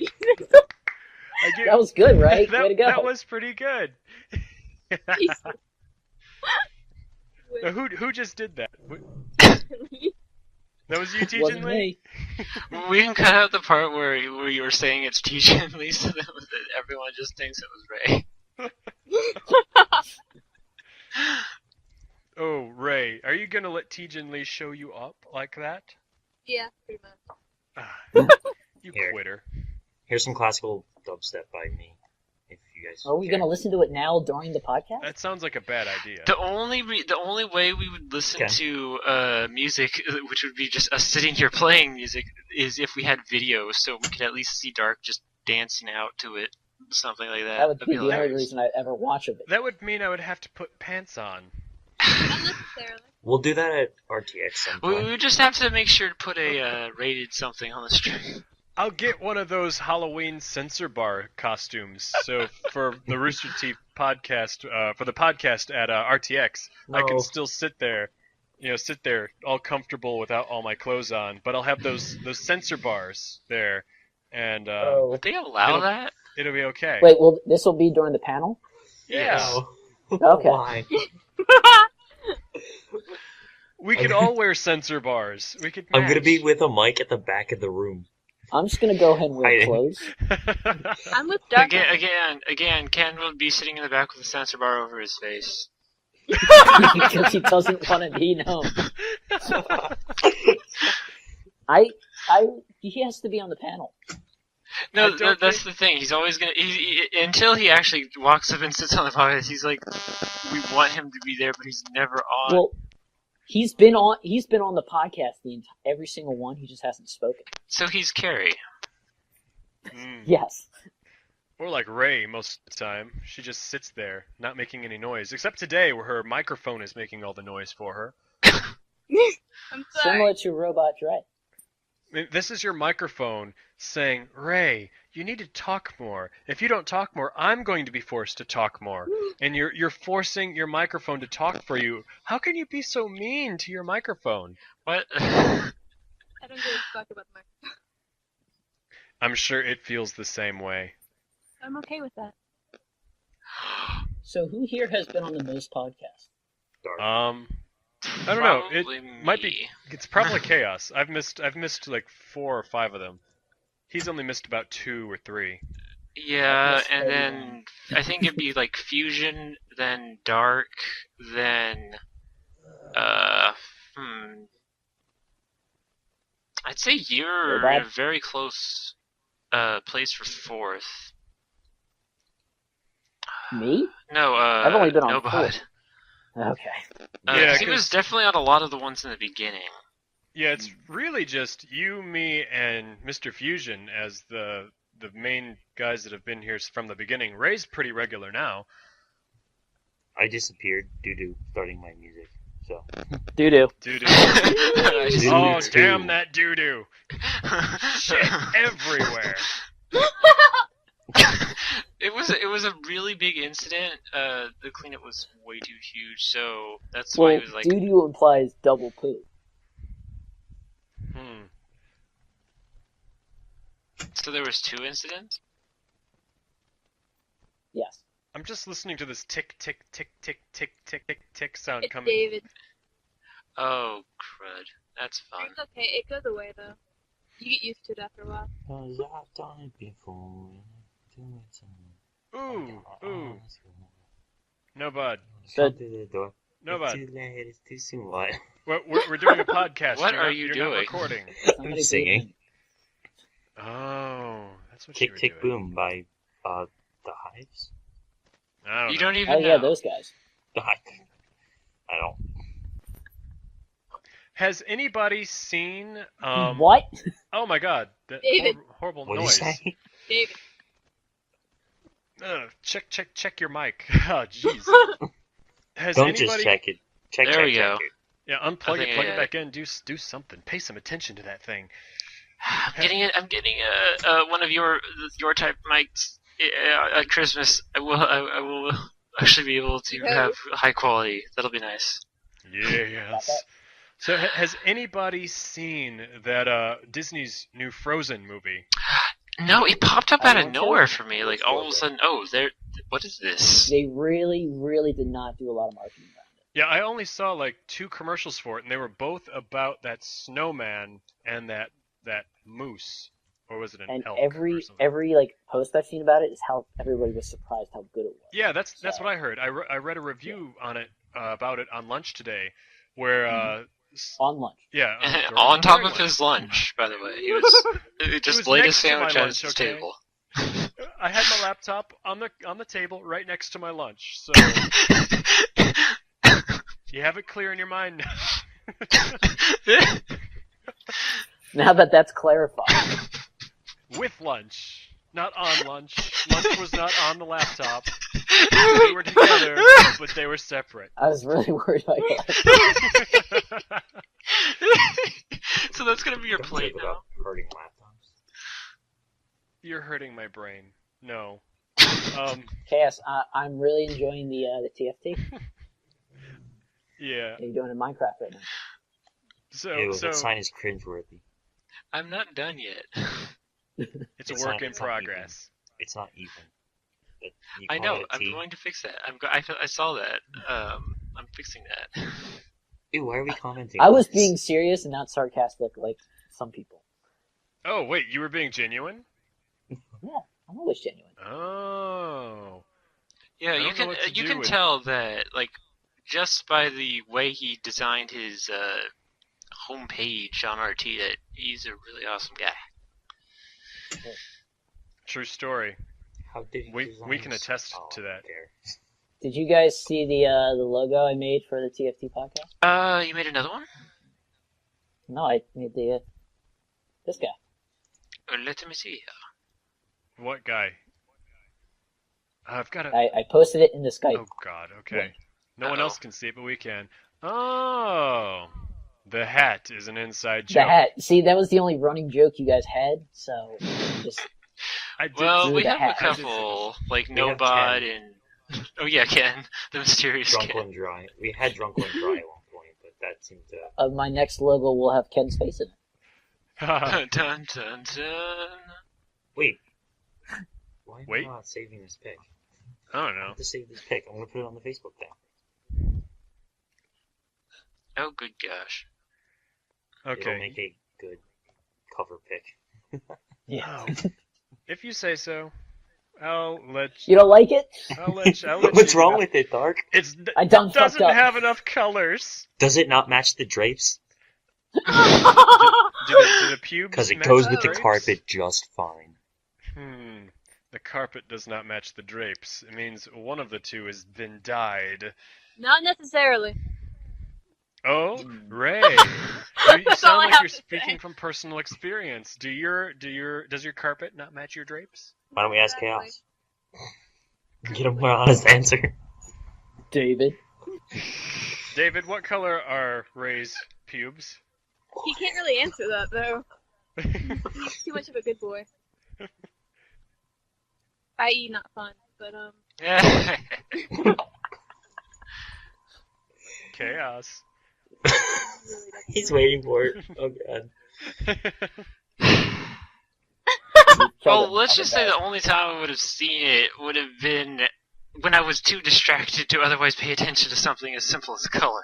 I give- That was good, right? that, Way to go. that was pretty good. Jesus. Now, who just did that? That was you, Wasn't teaching Lee? me. We can cut out the part where you were saying it's TJ and Lee, so that everyone just thinks it was Ray. Oh, Ray, are you gonna let Tejan Lee show you up like that? Yeah, pretty much. Ah, you Here. quitter. Here's some classical dubstep by me. If you guys Are we care. going to listen to it now during the podcast? That sounds like a bad idea. The only way we would listen Okay. to music, which would be just us sitting here playing music, is if we had video, so we could at least see Dark just dancing out to it, something like that. That would That'd be the only hilarious. reason I'd ever watch of it. That would mean I would have to put pants on. Unnecessarily. We'll do that at RTX sometime. We would just have to make sure to put a rated something on the stream. I'll get one of those Halloween censor bar costumes. So for the Rooster Teeth podcast, for the podcast at RTX, I can No. still sit there, all comfortable without all my clothes on. But I'll have those censor bars there, and Oh. Would they allow It'll- that? it'll be okay. Wait, well, this will be during the panel? Yes. No. Okay. Why? We could all wear sensor bars. We could I'm gonna be match. with a mic at the back of the room. I'm just gonna go ahead and wear Hiding. clothes. I'm with Dark. Again, Ken will be sitting in the back with a sensor bar over his face. Because he doesn't want to be known. He has to be on the panel. No, that's the thing. He's always gonna. Until he actually walks up and sits on the podcast, he's like, we want him to be there, but he's never on. Well, he's been on the podcast every single one. He just hasn't spoken. So he's Carrie. Yes. Or like Ray most of the time. She just sits there, not making any noise. Except today, where her microphone is making all the noise for her. I'm sorry. Similar to Robot Dre. I mean, this is your microphone saying, Ray, you need to talk more. If you don't talk more, I'm going to be forced to talk more. And you're forcing your microphone to talk for you. How can you be so mean to your microphone? What? I don't give a fuck about the microphone. I'm sure it feels the same way. I'm okay with that. So who here has been on the most podcasts? I don't know. It Probably might be. me. It's probably chaos. I've missed like 4 or 5 of them. He's only missed about 2 or 3. Yeah, Yes, and everyone. then I think it'd be like Fusion, then Dark, then I'd say you're Robot? in a very close place for 4th. Me? No, I've only been on no 4. Bud. Okay. Yeah, he was 'cause- definitely on a lot of the ones in the beginning. Yeah, it's really just you, me, and Mr. Fusion as the main guys that have been here from the beginning. Ray's pretty regular now. I disappeared due to starting my music. So Doo-doo. Doo-doo. I just- Oh, Doo-doo. damn that doo-doo. Shit everywhere. It was a really big incident. The cleanup was way too huge, so that's why Well, he was like, doo-doo implies double poo. So there was 2 incidents? Yes. I'm just listening to this tick, tick, tick, tick, tick, tick, tick, tick sound It's coming. David. Oh, crud. That's fun. It's okay. It goes away though. You get used to it after a while. cause I've done it before. Do it some- Ooh. No, bud. So- Come through the door. No, It's bud. too late. It's too soon. What? We're doing a podcast. What You're are not- you you're doing? Not recording. Somebody singing. bleep Oh, that's what you Tick were Tick doing. Boom by the Hives. I don't You know. don't me. even Oh know. yeah, those guys. The Hive. I don't. Has anybody seen? What? Oh my God! That David. horrible What did you noise. say? David. Check your mic. Oh jeez. Has Don't anybody? just check it. Check. There check, we go. check it. Yeah, I unplug think it, plug I- it back in. Do something. Pay some attention to that thing. I'm getting one of your type mics at Christmas. I will actually be able to Yeah. have high quality. That'll be nice. Yes. So has anybody seen that Disney's new Frozen movie? No, it popped up I out of want to. nowhere for me. Like all of a sudden, oh, there. What is this? They really, really did not do a lot of marketing around it. Yeah, I only saw like 2 commercials for it, and they were both about that snowman and that moose, or was it an And elk? or something? every like post I've seen about it is how everybody was surprised how good it was. Yeah, that's So- what I heard. I read a review on it about it on lunch today, where On lunch. yeah, On top during of lunch. his lunch, by the way, he just was laid a next to my sandwich on lunch, his okay? table. I had my laptop on the table right next to my lunch, so you have it clear in your mind now. Now that that's clarified. With lunch, not on lunch. Lunch was not on the laptop. They were together, but they were separate. I was really worried about that. So that's gonna be your Don't plate talk now. about hurting laptops. You're hurting my brain. No. Chaos, I'm really enjoying the TFT. Yeah. What are you doing in Minecraft right now? Ew, So that sign is cringeworthy. I'm not done yet. it's a It's work not- in it's not progress. It's not even. You I call know. it a I'm T? going to fix that. I saw that. I'm fixing that. Ew, why are we commenting? I on was this? being serious and not sarcastic like some people. Oh, wait, you were being genuine? Yeah, I'm always genuine. Oh. Yeah, I you don't know can what to you do can with- tell that like just by the way he designed his homepage on RT that he's a really awesome guy. True story. How did you We design can this? attest Oh, to that. there. Did you guys see the logo I made for the TFT podcast? You made another one? No, I made the this guy. Let me see. What guy? I've got a... I posted it in the Skype. Oh, God, okay. link. No one Uh-oh. else can see it, but we can. Oh. The hat is an inside The joke. hat. See, that was the only running joke you guys had, so just I did Well, do we the have hat. a couple, like We have Nobod Ken. and... Oh yeah, Ken. The mysterious Drunk Ken. one dry. We had drunk one dry at one point, but that seemed to. my next logo will have Ken's face in it. Dun, dun, dun, dun. Wait. Why am Wait. I not saving this pic? I don't I know. have to save this pic. I'm gonna put it on the Facebook thing. Oh, good gosh. It'll Okay. make a good cover pic. Yeah. Oh. If you say so, I'll let You don't like it? I'll let What's you wrong have- with it, Dark? I done fucked doesn't up. have enough colors. Does it not match the drapes? Do the pubes Because it match goes the with the drapes? carpet just fine. The carpet does not match the drapes. It means one of the two has been dyed. Not necessarily. Oh, Ray. You That's all sound I like have you're to speaking say. from personal experience. Does your carpet not match your drapes? Why don't we ask Exactly. Chaos? Get a more honest answer. David. David, what color are Ray's pubes? He can't really answer that though. He's too much of a good boy. I.e., not fun, but Yeah. Chaos. he really doesn't He's know. waiting for it. Oh god. Well, let's just say the only time I would have seen it would have been when I was too distracted to otherwise pay attention to something as simple as color.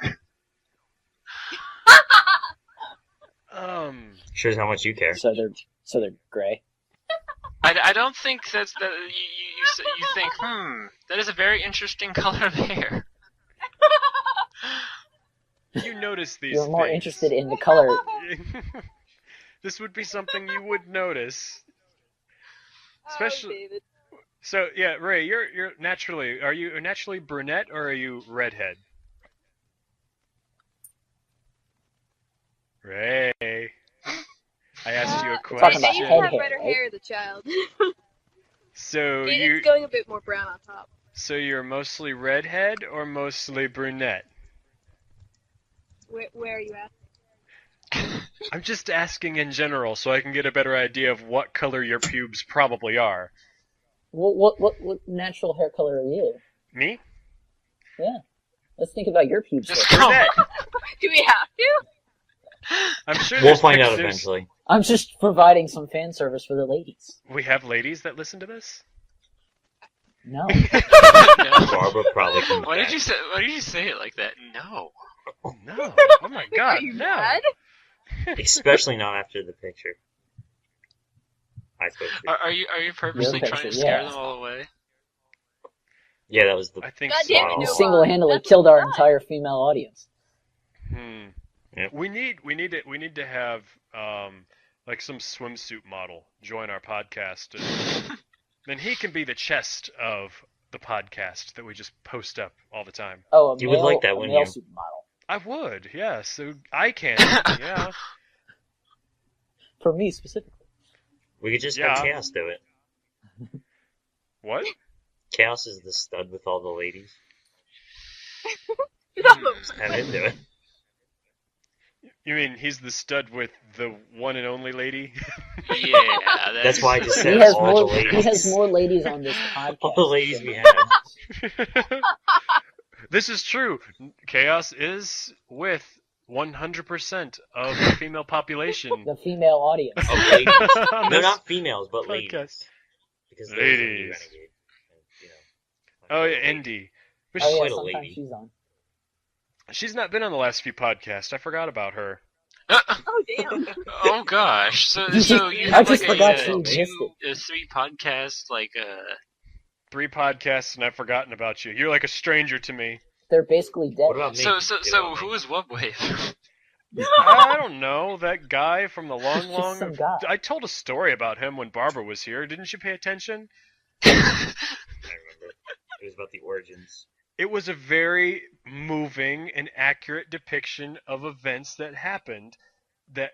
Shows how much you care. So they're gray. I don't think that's that you think that is a very interesting color of hair. You notice these You're more things. interested in the color. This would be something you would notice. Especially Oh, David. So yeah, Ray, you're naturally are you naturally brunette or are you redhead? Ray, I asked you a We're talking question. about I used head to have hair, redder right? hair as a child. So It's going a bit more brown on top. so you're mostly redhead or mostly brunette? Where are you at? I'm just asking in general so I can get a better idea of what color your pubes probably are. What natural hair color are you? Me? Yeah. Let's think about your pubes. Just first. come. Brunette. Do we have to? I'm sure We'll there's find out pictures- eventually. I'm just providing some fan service for the ladies. We have ladies that listen to this? No. No. Barbara probably comes Why back. did you say it like that? No. No. Oh my god, Are you no. mad? Especially not after the picture. I spoke to. Are you purposely Your trying to picture, scare yeah. them all away? Yeah, that was the. I think God so. damn it, You no. single-handedly That's killed what our we thought. entire female audience. Yep. We need to have like some swimsuit model join our podcast, and then he can be the chest of the podcast that we just post up all the time. Oh, a You male, would like that, a wouldn't male you? supermodel. I would, yeah. So I can, yeah. For me specifically. We could just Yeah. have Chaos do it. What? Chaos is the stud with all the ladies. Have him do it. You mean he's the stud with the one and only lady? Yeah, That's why I just He said has all more. the ladies. He has more ladies on this podcast. All the ladies than- we have. This is true. Chaos is with 100% of the female population. The female audience. Of ladies. on They're this not females, but ladies. podcast. Because there's a new Ladies. renegade. And, Oh yeah, Indy. But Oh yeah, quite a sometimes lady. she's on. she's not been on the last few podcasts. I forgot about her. Oh damn. Oh gosh, so You so just- you I have just like forgot a, she existed. three podcasts, like 3 podcasts, and I've forgotten about you. You're like a stranger to me. They're basically dead. What about me? So who is Webwave? I don't know, that guy from the long, He's just some guy. I told a story about him when Barbara was here. Didn't you pay attention? I remember. It was about the origins. It was a very moving and accurate depiction of events that happened that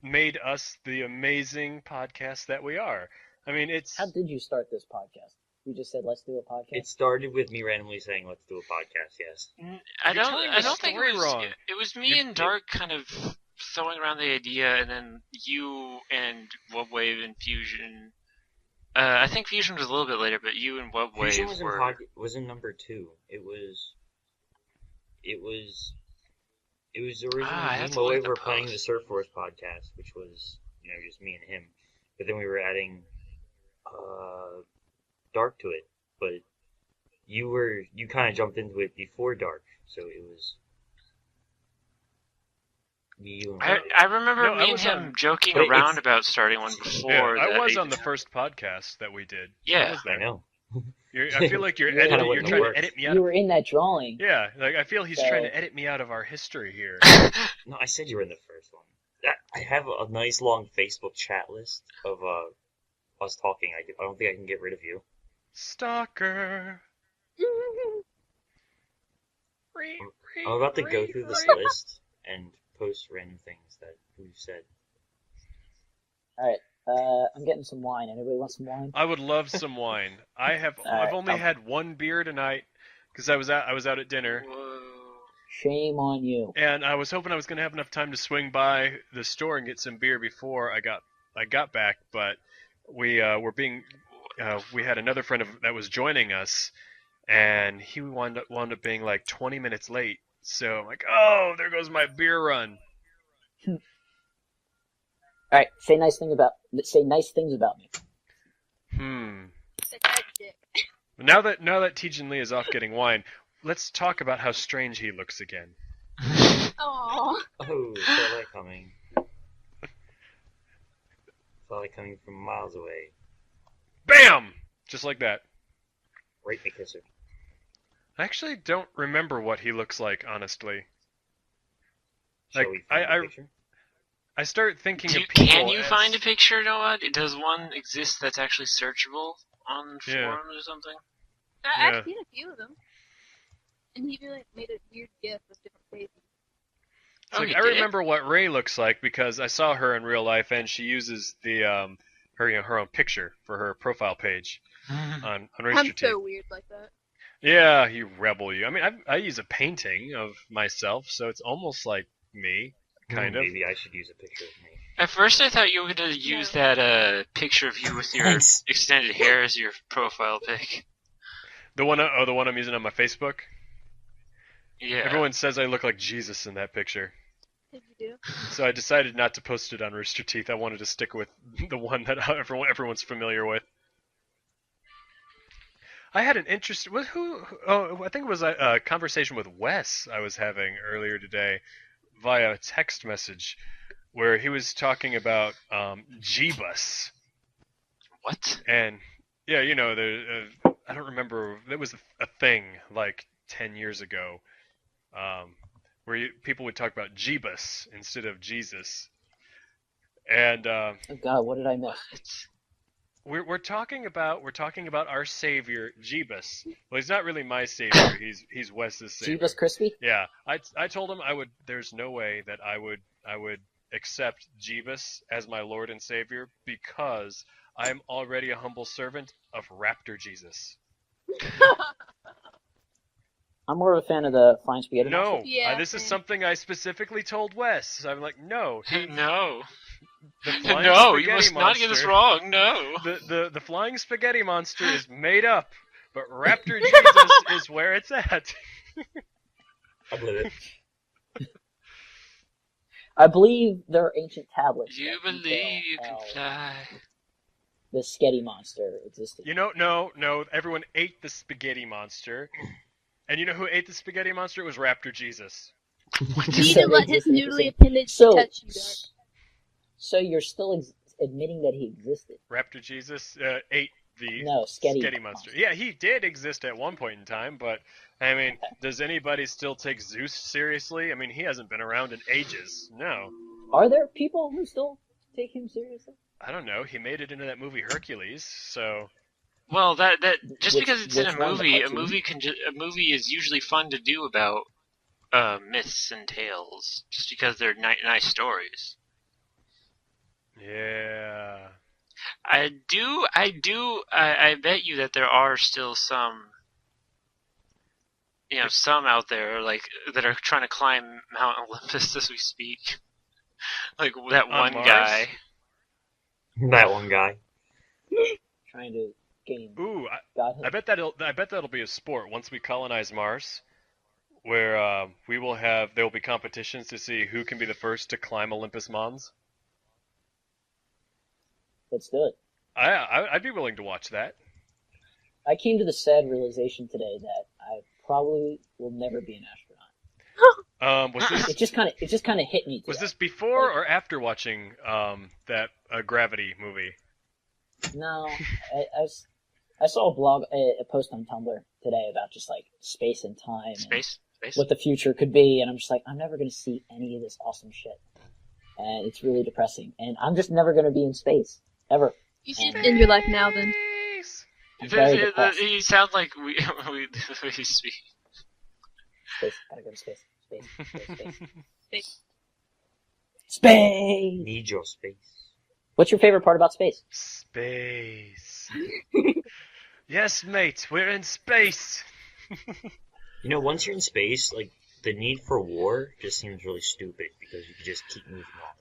made us the amazing podcast that we are. I mean, it's How did you start this podcast? You just said, let's do a podcast? It started with me randomly saying, "Let's do a podcast." Yes. I You're don't telling I the don't think story it was wrong. it was me You- and Dark kind of throwing around the idea, and then you and Webwave and Fusion. I think Fusion was a little bit later, but you and Fusion Webwave was were. was in number 2. It was originally I me have and to look at Moe the were playing the post. Surf Force podcast, which was just me and him. But then we were adding Dark to it. But you kind of jumped into it before Dark, so it was me, you, and I remember No, I me and was him on- joking But around it's- about starting one before. yeah, I that was it- on the first podcast that we did. Yeah. I was I there. know. I feel like you're Kinda editing. wouldn't You're have trying to worked. edit me out. You were in that drawing. Yeah, like I feel he's So- trying to edit me out of our history here. No, I said you were in the first one. I have a nice long Facebook chat list of us talking. I don't think I can get rid of you. Stalker. I'm about to go through this list and post random things that we've said. Alright, I'm getting some wine. Anybody want some wine? I would love some wine. I've Alright, only I'll- had one beer tonight because I was out at dinner, Whoa. Shame on you. and I was hoping I was going to have enough time to swing by the store and get some beer before I got back. But we we had another friend that was joining us, and he wound up being like 20 minutes late. So I'm like, oh, there goes my beer run. Alright, say nice things about me. That guy's dick. Now that Tejan Lee is off getting wine, let's talk about how strange he looks again. Aww. Oh, saw that coming. Saw it coming from miles away. Bam! Just like that. Right in the kisser. I actually don't remember what he looks like, honestly. Like, Shall we find a picture? I start thinking of people Can you as- find a picture, Noah? Does one exist that's actually searchable on Yeah. forums or something? I've Yeah. seen a few of them. And he really made a weird gif of different faces. It's Oh, like, he I did? remember what Ray looks like because I saw her in real life, and she uses the her own picture for her profile page on Rooster I'm Teeth. so weird like that. Yeah, you rebel, you. I mean, I use a painting of myself, so it's almost like me, kind of. Maybe I should use a picture of me. At first, I thought you were going to use that picture of you with your Thanks. extended hair as your profile pic. The one I'm using on my Facebook. Yeah. Everyone says I look like Jesus in that picture. Did you do? So I decided not to post it on Rooster Teeth. I wanted to stick with the one that everyone's familiar with. I had an interest. I think it was a conversation with Wes I was having earlier today via text message, where he was talking about Jeebus. What? And yeah, I don't remember. There was a thing like 10 years ago, where people would talk about Jeebus instead of Jesus. And Oh god, what did I miss? we're talking about our savior Jeebus. Well, he's not really my savior. He's Wes's savior. Jeebus Crispy? Yeah, I told him there's no way that I would accept Jeebus as my Lord and Savior because I'm already a humble servant of Raptor Jesus. I'm more of a fan of the Flying Spaghetti No, Monster. Yeah, this is same. something I specifically told Wes. So I'm like, no, No. the flying No, you spaghetti must not get this monster- wrong. No. The flying spaghetti monster is made up, but Raptor Jesus is where it's at. I believe it. I believe there are ancient tablets. You that detail believe you can how fly. the Sketty monster existed. No. Everyone ate the spaghetti monster. And you know who ate the spaghetti monster? It was Raptor Jesus. He didn't let his noodly appendage touch you, Dark. So you're still admitting that he existed? Raptor Jesus ate the Sketty monster. Yeah, he did exist at one point in time, but, I mean, does anybody still take Zeus seriously? I mean, he hasn't been around in ages. No. Are there people who still take him seriously? I don't know. He made it into that movie Hercules, so... Well, because it's in a movie is usually fun to do about myths and tales, just because they're nice stories. Yeah. I bet you that there are still some, some out there like that are trying to climb Mount Olympus as we speak. Like that one guy. That one guy. Trying to gain. Ooh, I bet that'll be a sport once we colonize Mars, where there will be competitions to see who can be the first to climb Olympus Mons. Let's do it. I'd be willing to watch that. I came to the sad realization today that I probably will never be an astronaut. Was this? It just kind of hit me today. Was this before or after watching that Gravity movie? No, I saw a post on Tumblr today about just like space and time, space, what the future could be, and I'm just like, I'm never going to see any of this awesome shit, and it's really depressing. And I'm just never going to be in space ever. You should end your life now, then. You sound like we speak. Space. Gotta go to space. Space. Space! Need your space. What's your favorite part about space? Space. Yes, mate, we're in space. Once you're in space, like, the need for war just seems really stupid because you can just keep moving on.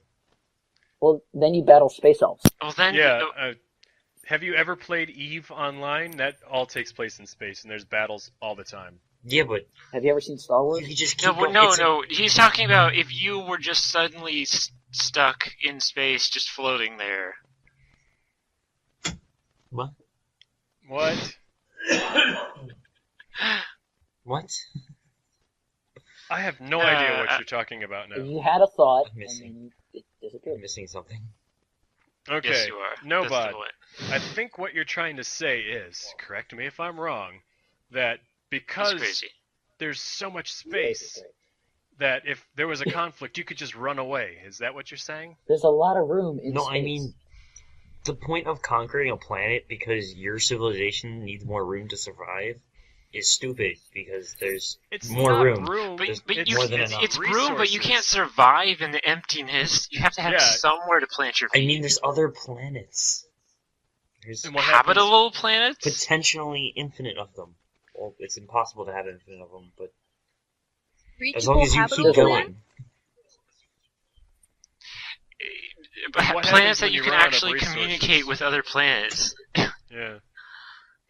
Well, then you battle space elves. Well, then... Yeah, have you ever played EVE online? That all takes place in space, and there's battles all the time. Yeah, but... Have you ever seen Star Wars? You just keep No. He's talking about if you were just suddenly stuck in space, just floating there. What? What? What? I have no idea what you're talking about now. You had a thought, I'm missing. and then it disappeared. I'm missing something. Okay, Yes, you are. no, That's bud. the point. I think what you're trying to say is, correct me if I'm wrong, that because It's crazy. there's so much space that if there was a conflict, you could just run away. Is that what you're saying? There's a lot of room in space. No, I mean, the point of conquering a planet because your civilization needs more room to survive is stupid because there's more not room. But It's more than it's enough. room, but you resources. can't survive in the emptiness. You have to have somewhere to plant your feet. I mean, there's other planets. There's And what happens? habitable planets? potentially infinite of them. Well, it's impossible to have infinite of them, but as Reachable, long as you habitable keep land? going. But what Planets happens that when you you can run out of actually resources? communicate with other planets. Yeah.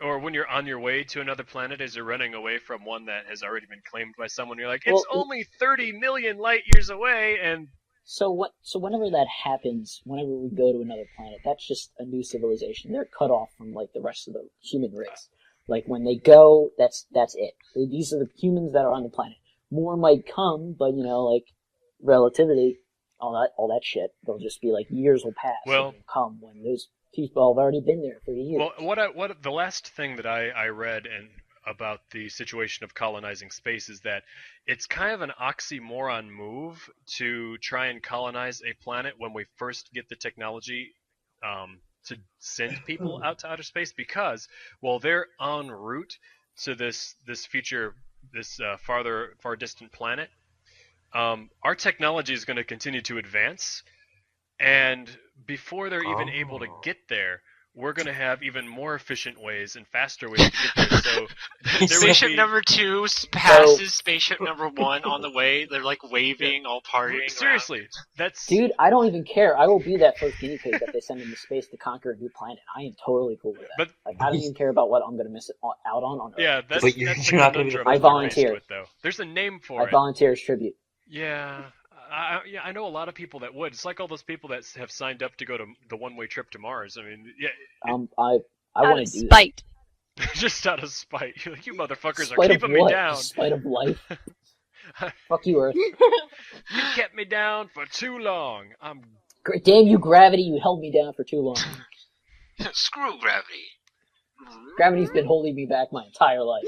Or when you're on your way to another planet as you're running away from one that has already been claimed by someone, you're like, it's only 30 million light years away, and... So whenever that happens, whenever we go to another planet, that's just a new civilization. They're cut off from, like, the rest of the human race. Like, when they go, that's it. These are the humans that are on the planet. More might come, but, like, relativity, all that shit, they'll just be like, years will pass. Well- and they'll come when those people have already been there for years. Well, what the last thing that I read about the situation of colonizing space is that it's kind of an oxymoron move to try and colonize a planet when we first get the technology to send people out to outer space, because while they're en route to this future, this far distant planet, our technology is going to continue to advance, and before they're even able to get there, we're going to have even more efficient ways and faster ways to get there. So Spaceship number 2 passes spaceship number 1 on the way. They're like waving, all partying. Seriously, that's... Dude, I don't even care. I will be that first guinea pig that they send into space to conquer a new planet. I am totally cool with that. But I don't even care about what I'm going to miss out on Earth. yeah, that's But you're the not gonna be conundrum the I that we're volunteer. faced with, though. There's a name for I it. volunteer as tribute. Yeah, I know a lot of people that would. It's like all those people that have signed up to go to the one-way trip to Mars. I mean, yeah. I Out want of to do spite. Just out of spite. You're like, you motherfuckers Spite are of keeping me what? down. Spite of life. Fuck you, Earth. You kept me down for too long. Damn you, gravity! You held me down for too long. Screw gravity. Gravity's been holding me back my entire life.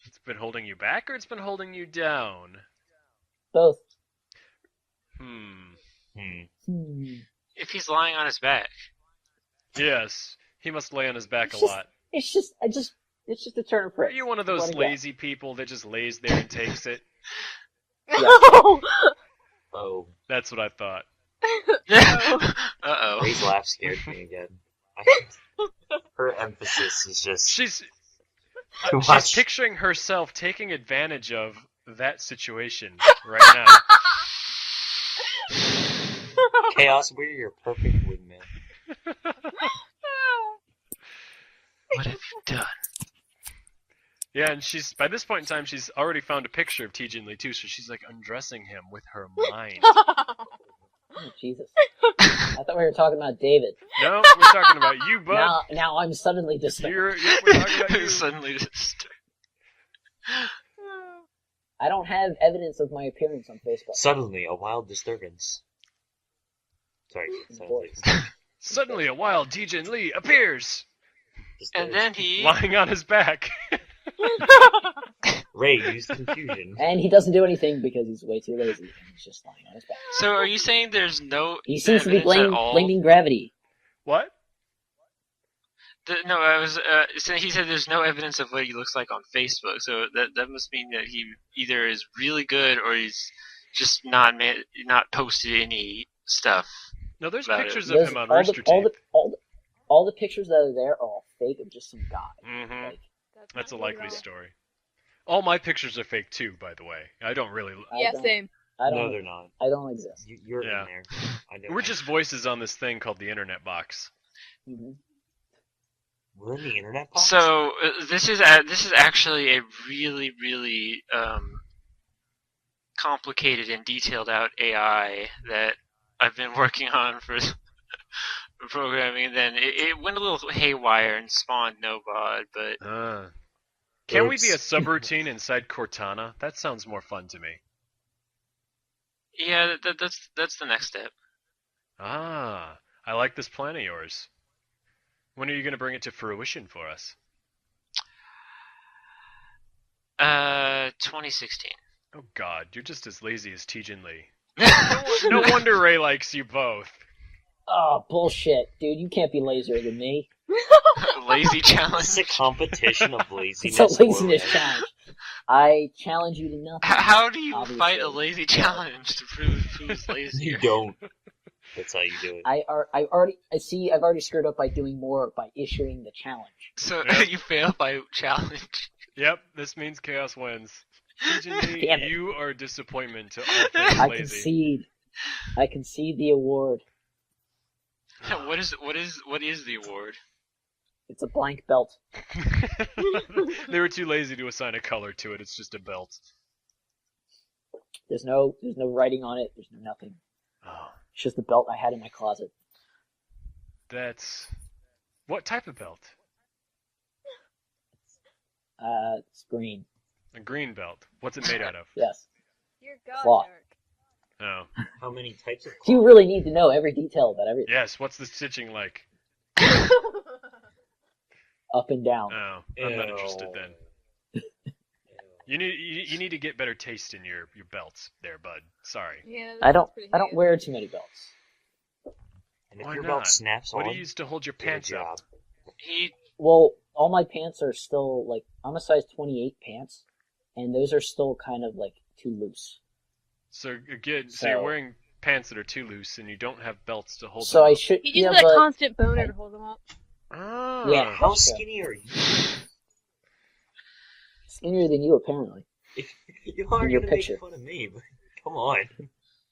It's been holding you back, or it's been holding you down? Both. If he's lying on his back. Yes, he must lay on his back It's a just- lot. It's just a turn of Are phrase. you one of Let those it go. lazy people that just lays there and takes it? Oh, That's what I thought. Uh-oh. Ray's laugh scared me again. Her emphasis is just She's too she's much. picturing herself taking advantage of that situation right now. Chaos, we're your perfect wingman. What have you done? Yeah, and she's by this point in time she's already found a picture of T-Jin Lee too, so she's like undressing him with her mind. Oh, Jesus. I thought we were talking about David. No, we're talking about you, bud. Now I'm suddenly disturbed. We're talking about you. Suddenly just... I don't have evidence of my appearance on Facebook. Suddenly, a wild disturbance. Sorry, Suddenly, a wild T-Jin Lee appears, And then he... lying on his back. Ray used confusion. And he doesn't do anything because he's way too lazy. And he's just lying on his back. So are you saying there's no He seems to be evidence at all? blaming gravity. What? No, I was. So he said there's no evidence of what he looks like on Facebook. So that must mean that he either is really good or he's just not posted any stuff. No, there's About pictures it. of him on Rooster Teeth. All the pictures that are there are all fake of just some guy. Mm-hmm. Like, That's a likely story. All my pictures are fake too, by the way. I don't really. Yeah, same. No, they're not. I don't exist. You're Yeah. in there. I know. We're just voices on this thing called the Internet Box. Mm-hmm. We're in the internet box? So this is actually a really really complicated and detailed out AI that I've been working on for programming, and then it went a little haywire and spawned Nobod, but Can we be a subroutine inside Cortana? That sounds more fun to me. yeah, that's the next step. I like this plan of yours. When are you going to bring it to fruition for us? 2016. Oh God, you're just as lazy as T-Jin Lee. No wonder Ray likes you both. Oh, bullshit. Dude, you can't be lazier than me. Lazy challenge. It's a competition of laziness. It's a laziness or- challenge. I challenge you to nothing. How do you Obviously. fight a lazy challenge to prove who's You lazier? don't. That's how you do it. I've already screwed up by doing more by issuing the challenge. So Yeah. you fail by challenge. Yep, this means chaos wins. T-Jin Lee, Damn it. you are a disappointment to all things I lazy. concede the award. What is the award? It's a blank belt. They were too lazy to assign a color to it. It's just a belt. There's no writing on it. There's no nothing. Oh, It's just the belt I had in my closet. that's what type of belt? It's green. A green belt. What's it made out of? Yes. Dear God, Claw. Eric. Oh, How many types of Do you really need to know every detail about everything? yes. What's the stitching like? Up and down. Oh, I'm not Ew. interested then. Ew. You need to get better taste in your belts, there, bud. Sorry. Yeah, I don't that's pretty I don't handy. wear too many belts. And if Why your not? belt snaps What on, do you use to hold your get a pants up? job. He Well, all my pants are still like I'm a size 28 pants, and those are still kind of like too loose. So again, so So- you're wearing pants that are too loose, and you don't have belts to hold So them I up. should. He Yeah, uses that but constant boner to hold them up. Ah. Yeah. How That's true. skinny are you? skinnier than you apparently. You are In your gonna picture. make fun of me, but come on.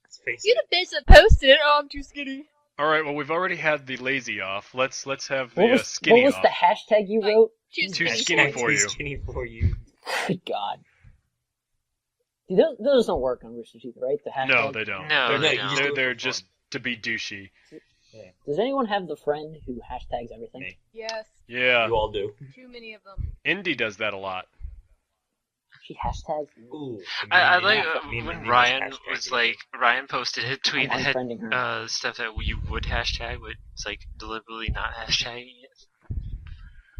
Let's face You're it. the bitch that posted it. Oh, I'm too skinny. All right. Well, we've already had the lazy off. Let's have the What was skinny what was off. the hashtag you Like, wrote? Too Too skinny. skinny Hashtag for too you. skinny for you. Good God. Those don't work on Rooster Teeth, right? The hashtag? No, they don't. No, they're, they don't. they're, Do it they're for just fun. to be douchey. Yeah. Does anyone have the friend who hashtags everything? Me. Yes, Yeah, You all do. too many of them. Indy does that a lot. She hashtags me. Ooh. I me like and- me and when Mindy Ryan hashtag was it. like, Ryan posted a tweet that I'm had unfriending her. stuff that you would hashtag, but it's like deliberately not hashtagging it.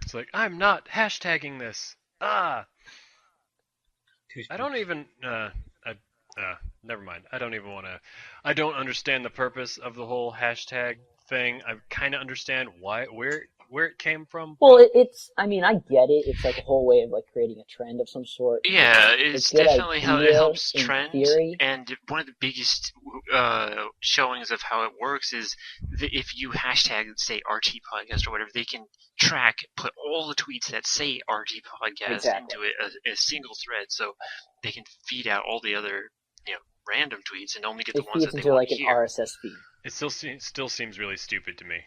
It's like, I'm not hashtagging this. Ah! Too I don't even, never mind. I don't even want to, I don't understand the purpose of the whole hashtag thing. I kind of understand where it came from. Well, it's. I mean, I get it. It's like a whole way of like creating a trend of some sort. Yeah, it's a good definitely how it idea helps in trend. theory. And one of the biggest showings of how it works is that if you hashtag, say, RT Podcast or whatever, they can track, put all the tweets that say RT Podcast Exactly. into a single thread, so they can feed out all the other, random tweets and only get It the ones feeds that they into want like to an hear. RSS feed. It still seems really stupid to me.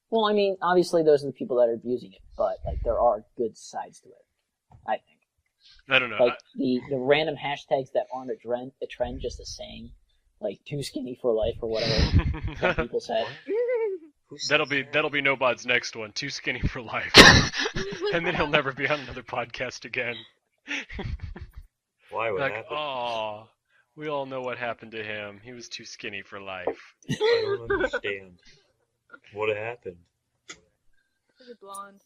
Well, I mean, obviously those are the people that are abusing it, but like there are good sides to it. I think. I don't know. Like the random hashtags that aren't a trend, just a saying, like "too skinny for life" or whatever some people say. Who says that'll that? be Nobod's next one. Too skinny for life, and then he'll never be on another podcast again. Why would Like, happen? oh, we all know what happened to him. He was too skinny for life. I don't understand. What happened? You're blonde.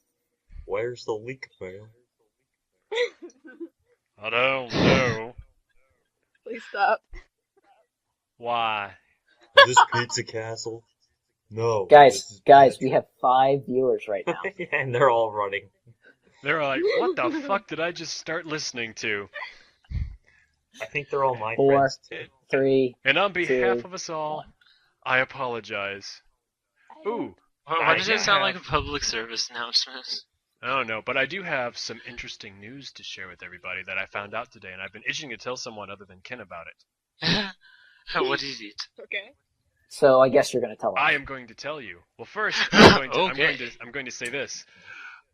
Where's the leak, man? I don't know Please stop. why. Is this Pizza Castle? No. this is Guys, Patrick. we have 5 viewers right now. Yeah, and they're all running. They're like, what the fuck did I just start listening to? I think they're all my 4, friends too. 3. And on behalf 2, of us all, 1. I apologize. Ooh, Why does I it sound like have- a public service announcement? I don't know, but I do have some interesting news to share with everybody that I found out today, and I've been itching to tell someone other than Ken about it. What is it? Okay. So I guess you're gonna tell us. I am going to tell you. Well, first, Okay. I'm going to say this.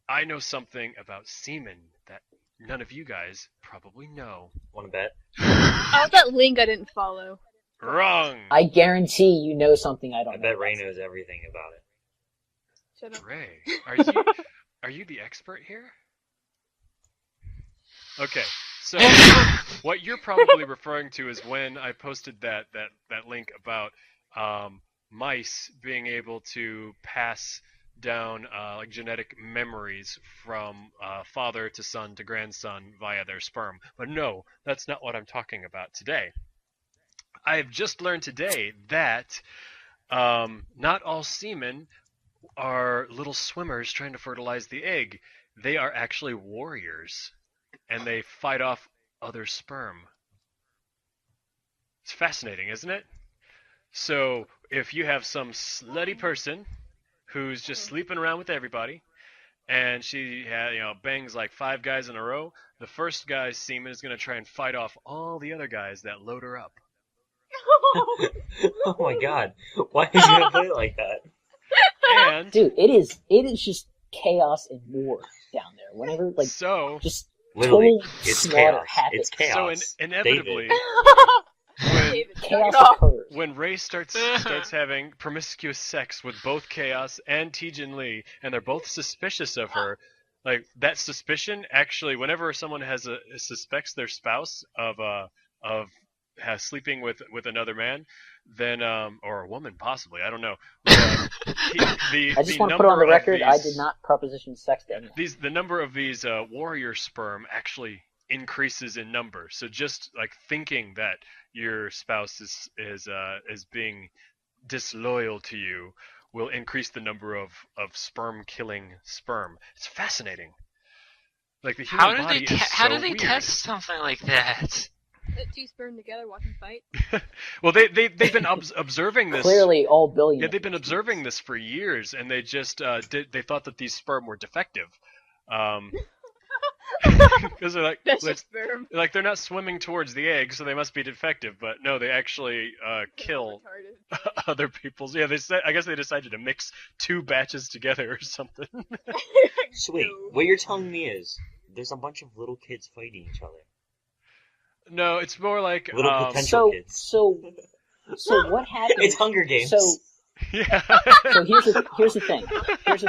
I know something about semen that none of you guys probably know. Wanna bet? Oh, that link I didn't follow. Wrong. I guarantee you know something I don't I know. bet Ray knows everything about it. Shut up. Ray, are you the expert here? Okay, so what you're probably referring to is when I posted that link about mice being able to pass down like genetic memories from father to son to grandson via their sperm. But no, that's not what I'm talking about today. I have just learned today that not all semen are little swimmers trying to fertilize the egg. They are actually warriors, and they fight off other sperm. It's fascinating, isn't it? So, if you have some slutty person who's just sleeping around with everybody, and she bangs like 5 guys in a row, the first guy's semen is going to try and fight off all the other guys that load her up. Oh my god. Why is you gonna play it like that? And Dude, it is just chaos and war down there. Whenever so just Literally, total it's slaughter chaos. happens. It's chaos. so inevitably, David, Chaos knock it off. occurs. when Ray starts having promiscuous sex with both Chaos and T-Jin Lee, and they're both suspicious of her, like that suspicion actually, whenever someone suspects their spouse of sleeping with another man, then or a woman possibly, I don't know. I just want to put on the record, I did not proposition sex to anyone. The number of these warrior sperm actually increases in number. So just like thinking that your spouse is being disloyal to you will increase the number of sperm killing sperm. It's fascinating. Like the human body is How so do they weird. test something like that? Let 2 sperm together, watch them fight. Well, they've been observing this. Clearly, all billion. Yeah, they've been observing this for years, and they just they thought that these sperm were defective. Because they're That's just sperm. they're not swimming towards the egg, so they must be defective. But no, they actually kill Retarded. other people's. Yeah, I guess they decided to mix 2 batches together or something. Sweet. What you're telling me is there's a bunch of little kids fighting each other. No, it's more like Little potential kids. So what happens? It's Hunger Games. yeah. So here's the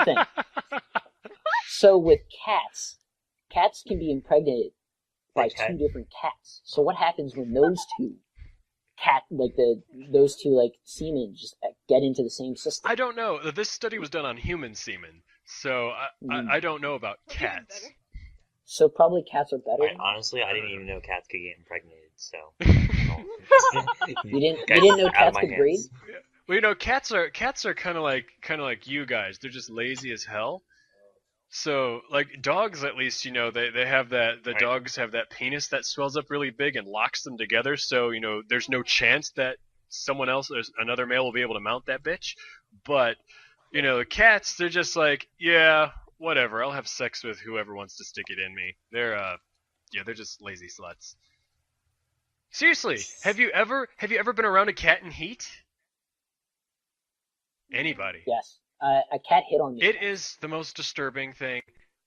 thing. So with cats can be impregnated by Okay. 2 different cats. So what happens when those two those two semen just get into the same system? I don't know. This study was done on human semen, so I don't know about cats. So probably cats are better. Honestly, I didn't even know cats could get impregnated. So You didn't know cats could breed? Well, cats are kind of like you guys. They're just lazy as hell. So, like dogs, at least they have that. The dogs have that penis that swells up really big and locks them together. So there's no chance that someone else, another male, will be able to mount that bitch. But the cats, they're just like, yeah, whatever. I'll have sex with whoever wants to stick it in me. They're just lazy sluts. Seriously, have you ever been around a cat in heat? Anybody? Yes. A cat hit on me. It is the most disturbing thing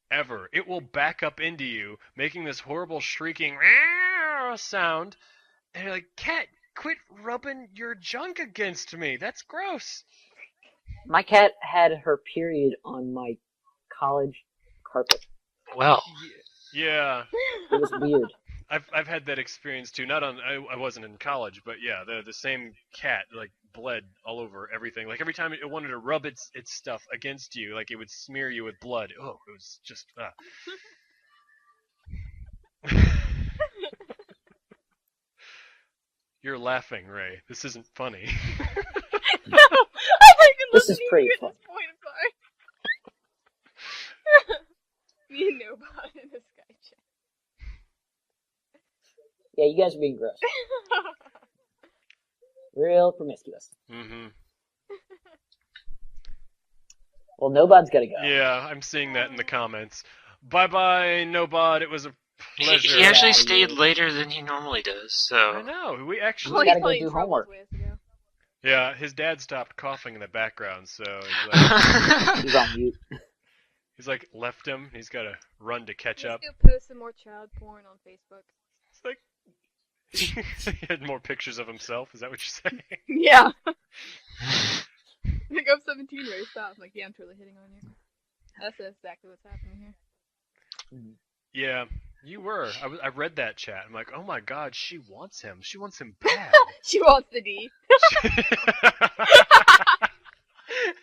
ever. It will back up into you, making this horrible shrieking sound. And you're like, cat, quit rubbing your junk against me. That's gross. My cat had her period on my college carpet. Well. Yeah. It was weird. I've had that experience too. Not on I wasn't in college, but yeah, the same cat bled all over everything. Like every time it wanted to rub its stuff against you, like it would smear you with blood. Oh, it was just You're laughing, Ray. This isn't funny. No, I'm not even This is listening pretty to you fun. at this point. I'm sorry. Me and Nobot in the Sky chat. Yeah, you guys are being gross. Real promiscuous. Mm-hmm. Well, Nobod's gotta go. Yeah, I'm seeing that in the comments. Bye-bye, Nobod. It was a pleasure. He actually Yeah, stayed you- later than he normally does, I so... know. We actually... Well, he's gotta go probably do in trouble homework. ways ago. Yeah, his dad stopped coughing in the background, so he's like, He's on mute. left him. He's got to run to catch up. Let's go post some more child porn on Facebook. It's like he had more pictures of himself. Is that what you're saying? Yeah. Like, I'm 17, Ray, stop. I'm like, yeah, I'm totally hitting on you. That's exactly what's happening here. Yeah, you were. I read that chat. I'm like, oh my god, she wants him. She wants him bad. She wants the D.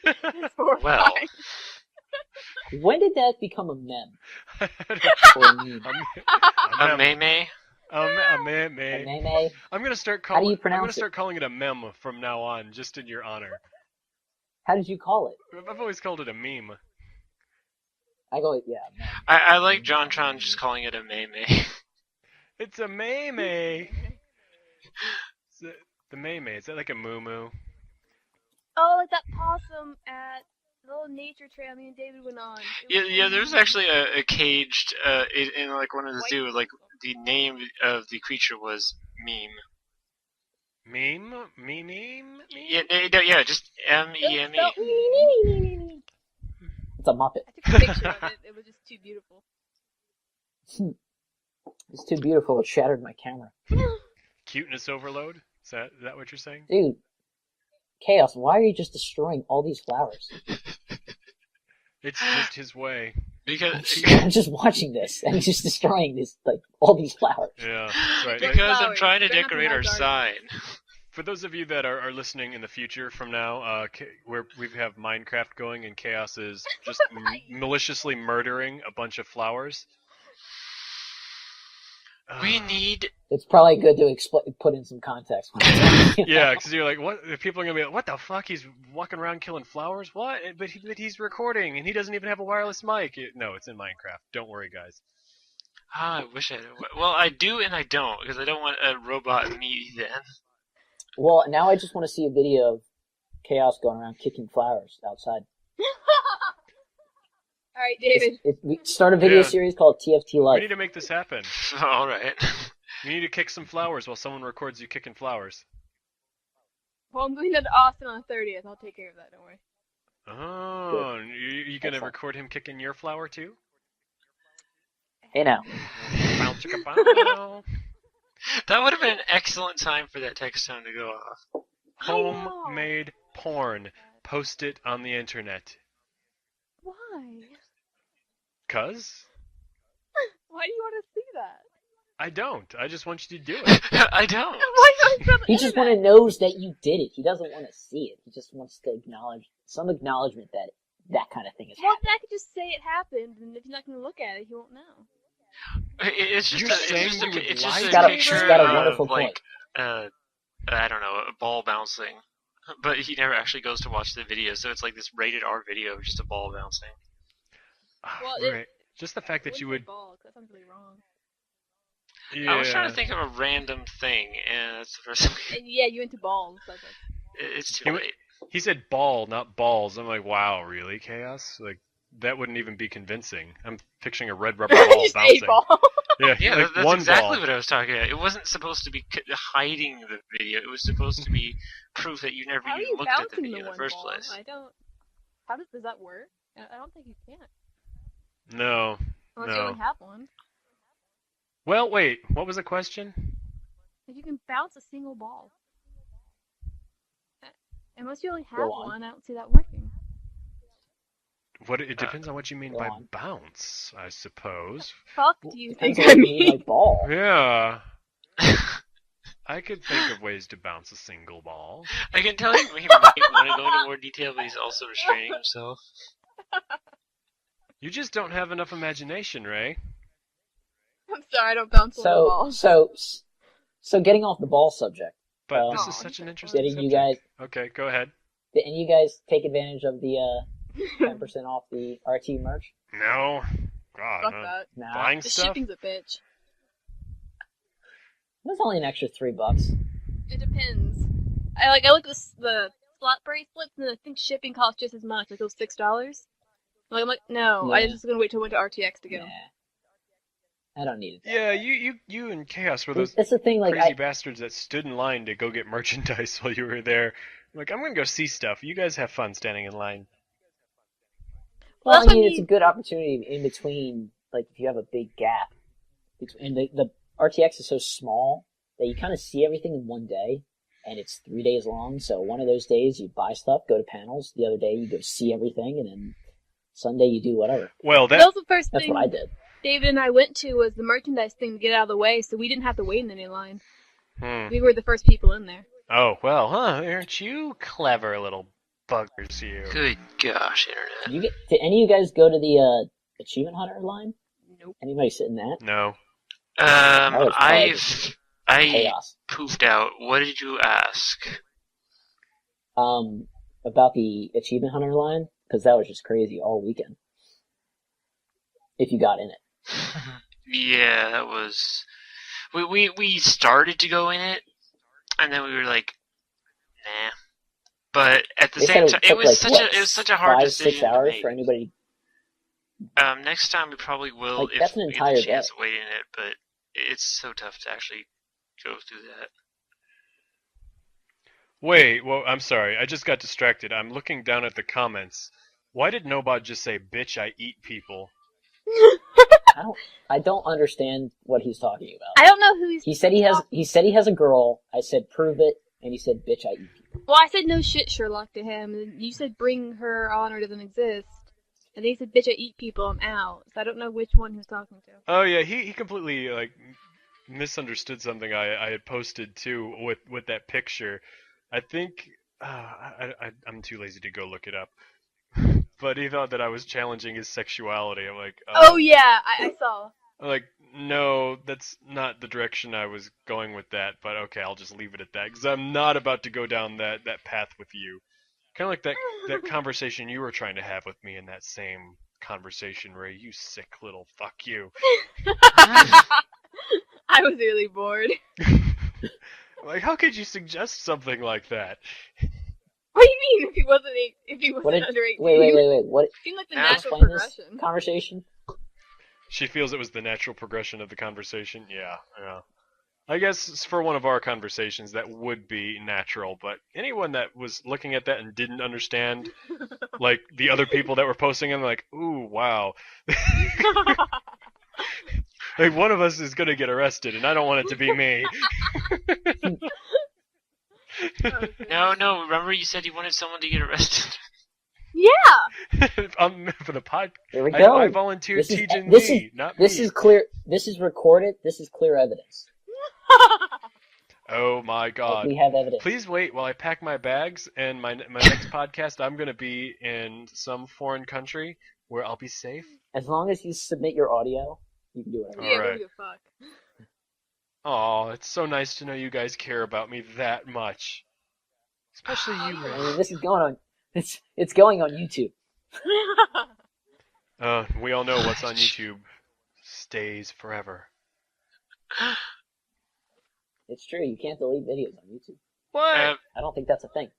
It's horrifying. Well. When did that become a meme? Or a meme? A May-May? A meme. A meme? I'm gonna start How do calling. you I'm gonna pronounce start calling it a mem from now on, just in your honor. How did you call it? I've always called it a meme. I go, yeah, meme. I like JonTron just calling it a May-May. It's a meme. The meme. Is that like a moo moo? Oh, like that possum at the little nature trail me and David went on. Yeah, there's actually a caged, in like one of the White zoo, like possum. the name of the creature was Meme. Meme? Meme? Yeah, just M-E-M-E. It spelled me. It's a Muppet. I took a picture of it. It was just too beautiful. It's too beautiful. It shattered my camera. Cuteness overload? Is that what you're saying? Dude, Chaos, why are you just destroying all these flowers? It's just his way. Because I'm just watching this, and he's just destroying all these flowers. Yeah, that's right. Because- because I'm flowers. trying to They're not decorate from our my sign. For those of you that are listening in the future from now, where we have Minecraft going and Chaos is just maliciously murdering a bunch of flowers. We need... It's probably good to put in some context. Yeah, because you're like, what? People are gonna be like, what the fuck? He's walking around killing flowers? What? But he's recording, and he doesn't even have a wireless mic. No, it's in Minecraft. Don't worry, guys. I wish I had... Well, I do and I don't, because I don't want a robot me then. Well, now I just want to see a video of Chaos going around kicking flowers outside. All right, David. We start a video Yeah. series called TFT We Life. need to make this happen. Alright. You need to kick some flowers while someone records you kicking flowers. Well, I'm going to Austin on the 30th. I'll take care of that. Don't worry. Oh, you gonna Excellent. record him kicking your flower too? Hey now. Bow, chicka, bow. That would have been an excellent time for that text tone to go off. Homemade porn. Post it on the internet. Why? 'Cause? Why do you want to see that? I don't. I just want you to do it. I don't. Why not from the He just internet? knows that you did it. He doesn't want to see it. He just wants to acknowledge some acknowledgement that that kind of thing is Well, happening. then I could just say it happened, and if you're not going to look at it, you won't know. It's just You're saying it's just you would it's lie just to a He's got a- picture he's got a of wonderful like I don't know, a ball bouncing. But he never actually goes to watch the video, so it's like this rated R video of just a ball bouncing. Well, Right. Just the fact that you would. Ball, 'cause that sounds really wrong. Yeah. I was trying to think of a random thing, and that's the first thing. And yeah, you into balls. So It's too He- late. He said ball, not balls. I'm like, wow, really, Chaos? Like, that wouldn't even be convincing. I'm picturing a red rubber ball just bouncing. a ball. Yeah, Yeah, like that's one exactly ball. what I was talking about. It wasn't supposed to be hiding the video. It was supposed to be proof that you never How are even you looked at the bouncing video in the one first ball? place. I don't. How does that work? I don't think you can. No. Unless you No. only have one. Well, wait. What was the question? If you can bounce a single ball. Unless you only have Go on. one, I don't see that working. What? It depends on what you mean Go by on. bounce, I suppose. Fuck Well, do you depends think on I what you mean mean? by ball. Yeah. I could think of ways to bounce a single ball. I can tell he might want to go into more detail, but he's also restraining himself. You just don't have enough imagination, Ray. I'm sorry, I don't bounce little balls. So getting off the ball subject. But this Aw, is such an okay. interesting Didn't you subject. Okay, go ahead. Didn't you guys take advantage of the 10% off the RT merch? No. God, Fuck no. that. Nah. Buying The stuff? shipping's a bitch. It was only an extra $3. It depends. I look at the slot bracelets, and I think shipping costs just as much. Like it was $6. I'm like, no, I Yeah. was just gonna wait till I went to RTX to go. Nah. I don't need it. Yeah, you and Chaos were those That's the thing, like, crazy bastards that stood in line to go get merchandise while you were there. Like, I'm gonna go see stuff. You guys have fun standing in line. well, that's I mean, what it's a good opportunity in between, like, if you have a big gap. And the RTX is so small that you kind of see everything in one day, and it's 3 days long, so one of those days you buy stuff, go to panels, the other day you go see everything, and then Sunday you do whatever. Well, That that was the first That's thing what I did. David and I went to was the merchandise thing to get out of the way, so we didn't have to wait in any line. Hmm. We were the first people in there. Oh, well, huh? Aren't you clever little buggers, you? Good gosh, internet. Did any of you guys go to the Achievement Hunter line? Nope. Anybody sit in that? No. was probably I Chaos. poofed out. What did you ask? About the Achievement Hunter line, because that was just crazy all weekend. If you got in it. Yeah, that was. We started to go in it, and then we were like, nah. But at the They same said time, took, like, what, it was such a hard 5-6 decision to hours make. for anybody. Next time we probably will Like, if that's an we get entire the chance day. to wait in it, but it's so tough to actually go through that. Wait, well, I'm sorry. I just got distracted. I'm looking down at the comments. Why did Nobod just say, bitch, I eat people? I don't understand what he's talking about. I don't know who he's. He said he has a girl. I said prove it, and he said bitch I eat people. Well, I said no shit, Sherlock, to him. And you said bring her on or doesn't exist. And then he said, bitch, I eat people, I'm out. So I don't know which one he was talking to. Oh, yeah, he completely, like, misunderstood something I had posted, too, with that picture. I think... I'm too lazy to go look it up. But he thought that I was challenging his sexuality. I'm like... Oh, yeah, I saw. I'm like, no, that's not the direction I was going with that, but okay, I'll just leave it at that, because I'm not about to go down that path with you. Kind of like that conversation you were trying to have with me in that same conversation, Ray. You sick little fuck you. I was really bored. Like, how could you suggest something like that? What do you mean if he wasn't What did, under 18? wait. What? It seemed like the Now natural Explain this progression. conversation. She feels it was the natural progression of the conversation. Yeah. I guess for one of our conversations that would be natural, but anyone that was looking at that and didn't understand, like the other people that were posting them, like, ooh, wow. Like, one of us is gonna get arrested, and I don't want it to be me. No. Remember you said you wanted someone to get arrested. Yeah. For the pod. Here we go. I volunteered Tejan this Lee, not This me. is clear. This is recorded. This is clear evidence. Oh my God! We have evidence. Please wait while I pack my bags, and my next podcast, I'm gonna be in some foreign country where I'll be safe. As long as you submit your audio, you can do whatever. Yeah, Alright. who gives a fuck? Oh, it's so nice to know you guys care about me that much. Especially you, I Rick. mean, this is going on. It's going on YouTube. We all know what's on YouTube stays forever. It's true. You can't delete videos on YouTube. What? I don't think that's a thing.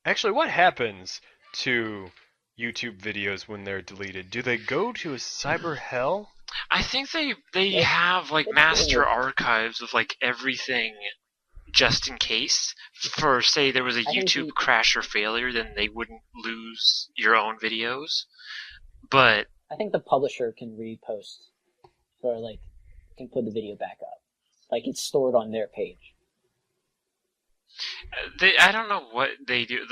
Actually, what happens to YouTube videos when they're deleted? Do they go to a cyber hell? I think they have like master archives of like everything, just in case. For say there was a YouTube crash or failure, then they wouldn't lose your own videos. But I think the publisher can repost, or like can put the video back up. Like it's stored on their page. I don't know what they do.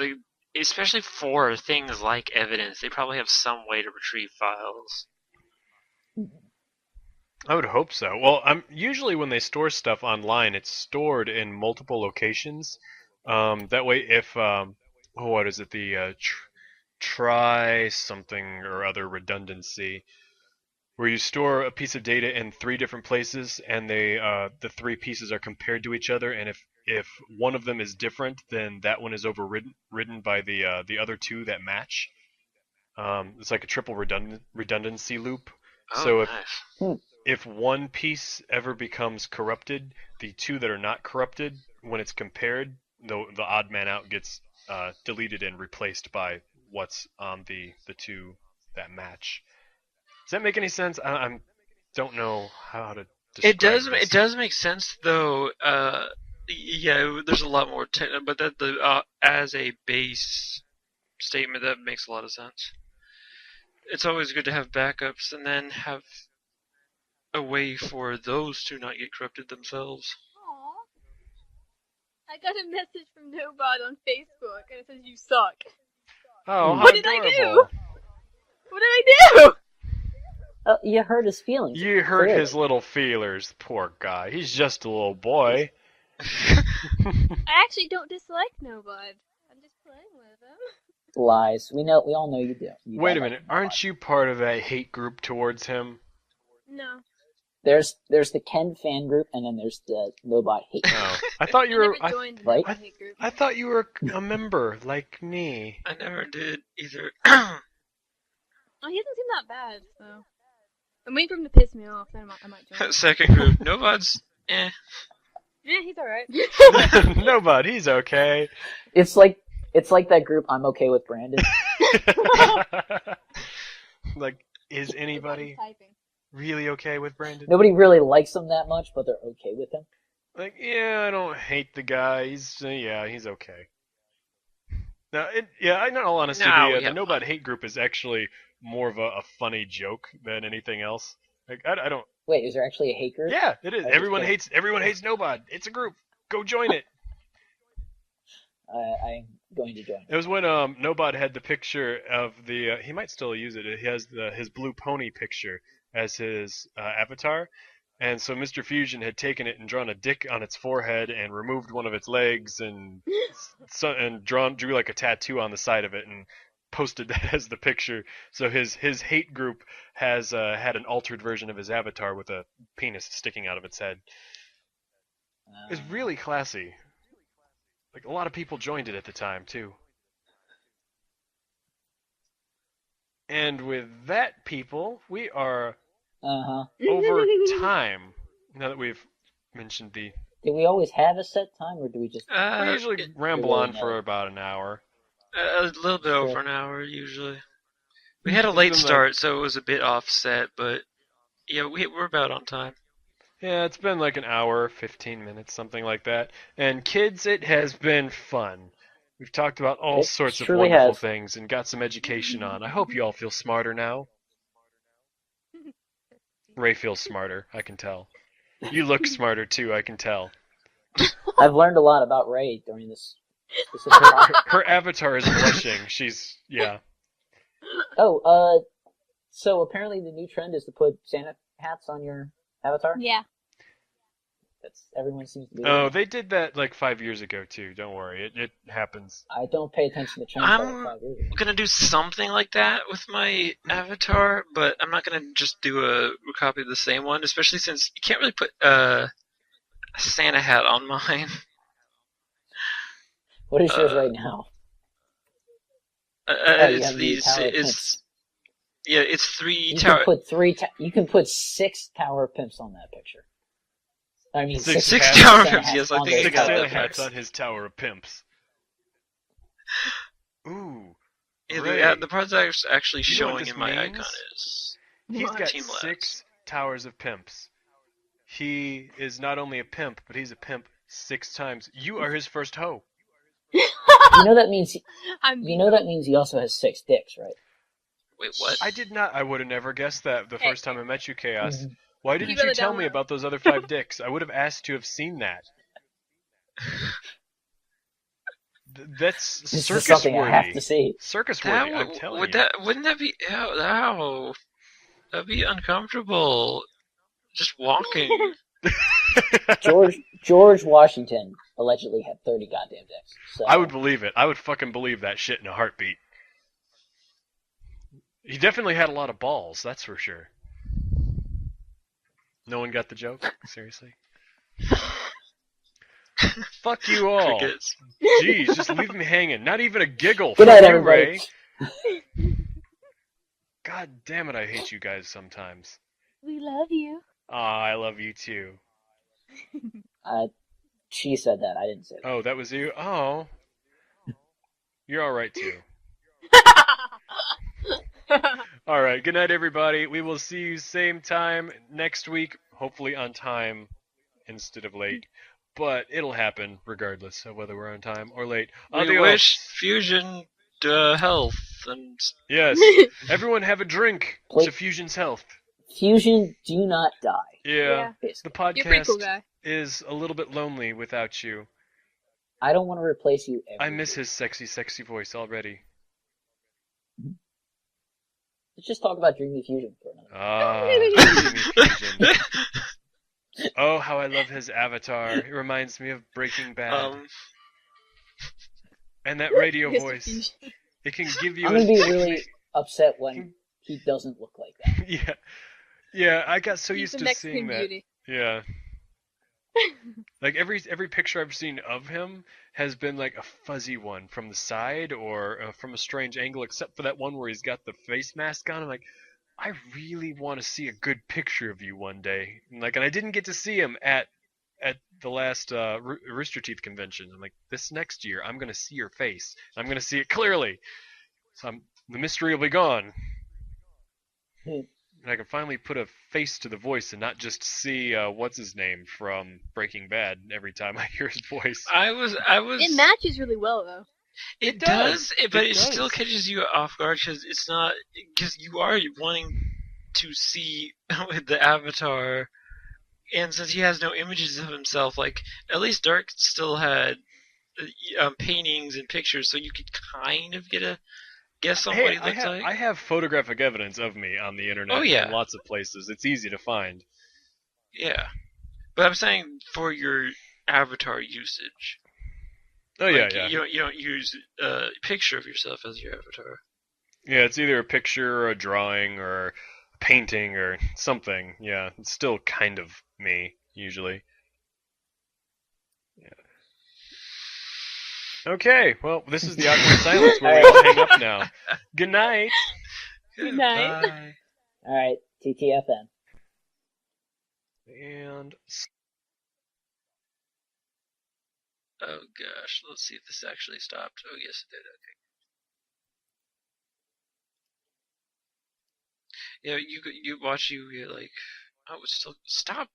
Especially for things like evidence, they probably have some way to retrieve files. I would hope so. Well, usually when they store stuff online, it's stored in multiple locations. That way, if what is it? The try something or other redundancy, where you store a piece of data in 3 different places, and the 3 pieces are compared to each other, and if one of them is different, then that one is overridden by the other 2 that match. It's like a triple redundancy loop. Oh, so nice. if one piece ever becomes corrupted, the 2 that are not corrupted, when it's compared, the odd man out gets deleted and replaced by what's on the 2 that match. Does that make any sense? I don't know how to describe It does. this. It does make sense, though. Yeah, there's a lot more, but that as a base statement, that makes a lot of sense. It's always good to have backups, and then have a way for those to not get corrupted themselves. Aww. I got a message from Nobod on Facebook, and it says you suck. Oh, how What did I adorable. do? What did I do? You hurt his feelings. You hurt Clearly. his little feelers, poor guy. He's just a little boy. I actually don't dislike Nobod. I'm just playing with him. Lies. We all know you do. Wait a minute, aren't you part of that hate group towards him? No. There's the Ken fan group, and then there's the Nobot hate group. Oh, I thought you were. I never joined the right? Nobod hate group. I thought you were a member like me. I never did either. Oh, he doesn't seem that bad, so. I'm waiting for him to piss me off, then I might join. Second group, Nobods. Yeah, he's alright. Nobody, he's okay. It's like that group. I'm okay with Brandon. Like, is anybody Typing. really okay with Brandon? Nobody really likes him that much, but they're okay with him. Like, yeah, I don't hate the guy. He's okay. Now, in all honesty, the Nobody hate group is actually more of a funny joke than anything else. Like, I don't. Wait, is there actually a hate group? Yeah, it is. Everyone hates Nobody. It's a group. Go join it. I'm going to join. It was when Nobod had the picture of the. He might still use it. He has his blue pony picture as his avatar, and so Mr. Fusion had taken it and drawn a dick on its forehead and removed one of its legs and drew like a tattoo on the side of it and posted that as the picture. So his hate group has had an altered version of his avatar with a penis sticking out of its head. It's really classy. Like, a lot of people joined it at the time, too. And with that, people, we are over time. Now that we've mentioned the... Did we always have a set time, or do we just... we usually ramble on for about an hour. A little bit over an hour, usually. We had a late start, so it was a bit offset, but yeah, we're about on time. Yeah, it's been like an hour, 15 minutes, something like that. And kids, it has been fun. We've talked about all sorts of wonderful things and got some education on. I hope you all feel smarter now. Ray feels smarter. I can tell. You look smarter too. I can tell. I've learned a lot about Ray during this specific. Her avatar is blushing. She's yeah. Oh, so apparently the new trend is to put Santa hats on your avatar. Yeah. Everyone seems to be. Oh, they did that like 5 years ago too. Don't worry, it happens. I don't pay attention to trends. I'm 5 years ago. gonna do something like that with my avatar, but I'm not gonna just do a copy of the same one, especially since you can't really put a Santa hat on mine. What is yours right now? It's three You tower. can put you can put 6 Tower Pimps on that picture. I mean, Six Six hats. Tower Santa Pimps. hats Yes, I on think those I Six got Santa that hats part. on his tower of pimps. Ooh. Yeah, Ray. the part that's actually You know what showing this in my means? icon is He's got Team Labs. 6 towers of pimps. He is not only a pimp, but he's a pimp 6 times. You are his first hoe. You know that means he also has 6 dicks, right? Wait, what? I did not. I would have never guessed that the first time I met you, Chaos. Mhm. Why didn't you tell me about those other 5 dicks? I would have asked to have seen that. That's This is circus something worthy. I have to see. Circus worthy. I'm telling you. Wouldn't that be? Ow. That'd be uncomfortable. Just walking. George Washington allegedly had 30 goddamn dicks. So. I would believe it. I would fucking believe that shit in a heartbeat. He definitely had a lot of balls, that's for sure. No one got the joke? Seriously? Fuck you all. Crickets. Jeez, just leave me hanging. Not even a giggle Good from night, you, everybody. Ray. God damn it, I hate you guys sometimes. We love you. Aw, I love you too. She said that. I didn't say that. Oh, that was you? Oh. You're alright too. Alright, good night everybody. We will see you same time next week, hopefully on time instead of late. But it'll happen regardless of whether we're on time or late. We Adios. wish Fusion health and Yes. Everyone have a drink Please. to Fusion's health. Fusion, do not die. Yeah. The Basically. You're a pretty cool podcast guy. is a little bit lonely without you. I don't want to replace you every I miss year. his sexy, sexy voice already. Let's just talk about Dreamy Fusion for a minute. Ah, Dreamy Fusion. Oh, how I love his avatar. It reminds me of Breaking Bad. And that radio Mr. voice. Fusion. It can give you I'm gonna be really upset when he doesn't look like that. Yeah. Yeah, I got so He's used the to Mexican seeing that. beauty. Yeah. Like every picture I've seen of him has been like a fuzzy one from the side or from a strange angle, except for that one where he's got the face mask on. I'm like, I really want to see a good picture of you one day. And I didn't get to see him at the last Rooster Teeth convention. I'm like, this next year I'm gonna see your face. I'm gonna see it clearly. So the mystery will be gone. And I can finally put a face to the voice and not just see what's his name from Breaking Bad every time I hear his voice. I was. It matches really well, though. It does, but it does. still catches you off guard because you are wanting to see the avatar, and since he has no images of himself, like at least Dark still had paintings and pictures, so you could kind of get a guess on what he looks like. I have photographic evidence of me on the internet. Oh, yeah. In lots of places. It's easy to find. Yeah, but I'm saying for your avatar usage. Oh Like, yeah. You don't use a picture of yourself as your avatar. Yeah, it's either a picture or a drawing or a painting or something. Yeah, it's still kind of me, usually. Yeah. Okay, well, this is the awkward silence where we all hang up now. Good night. Good night. Bye. Alright, TTFN. And Oh gosh, let's see if this actually stopped. Oh yes, it did. Okay. Yeah, you watch you're like, oh, it's still stop.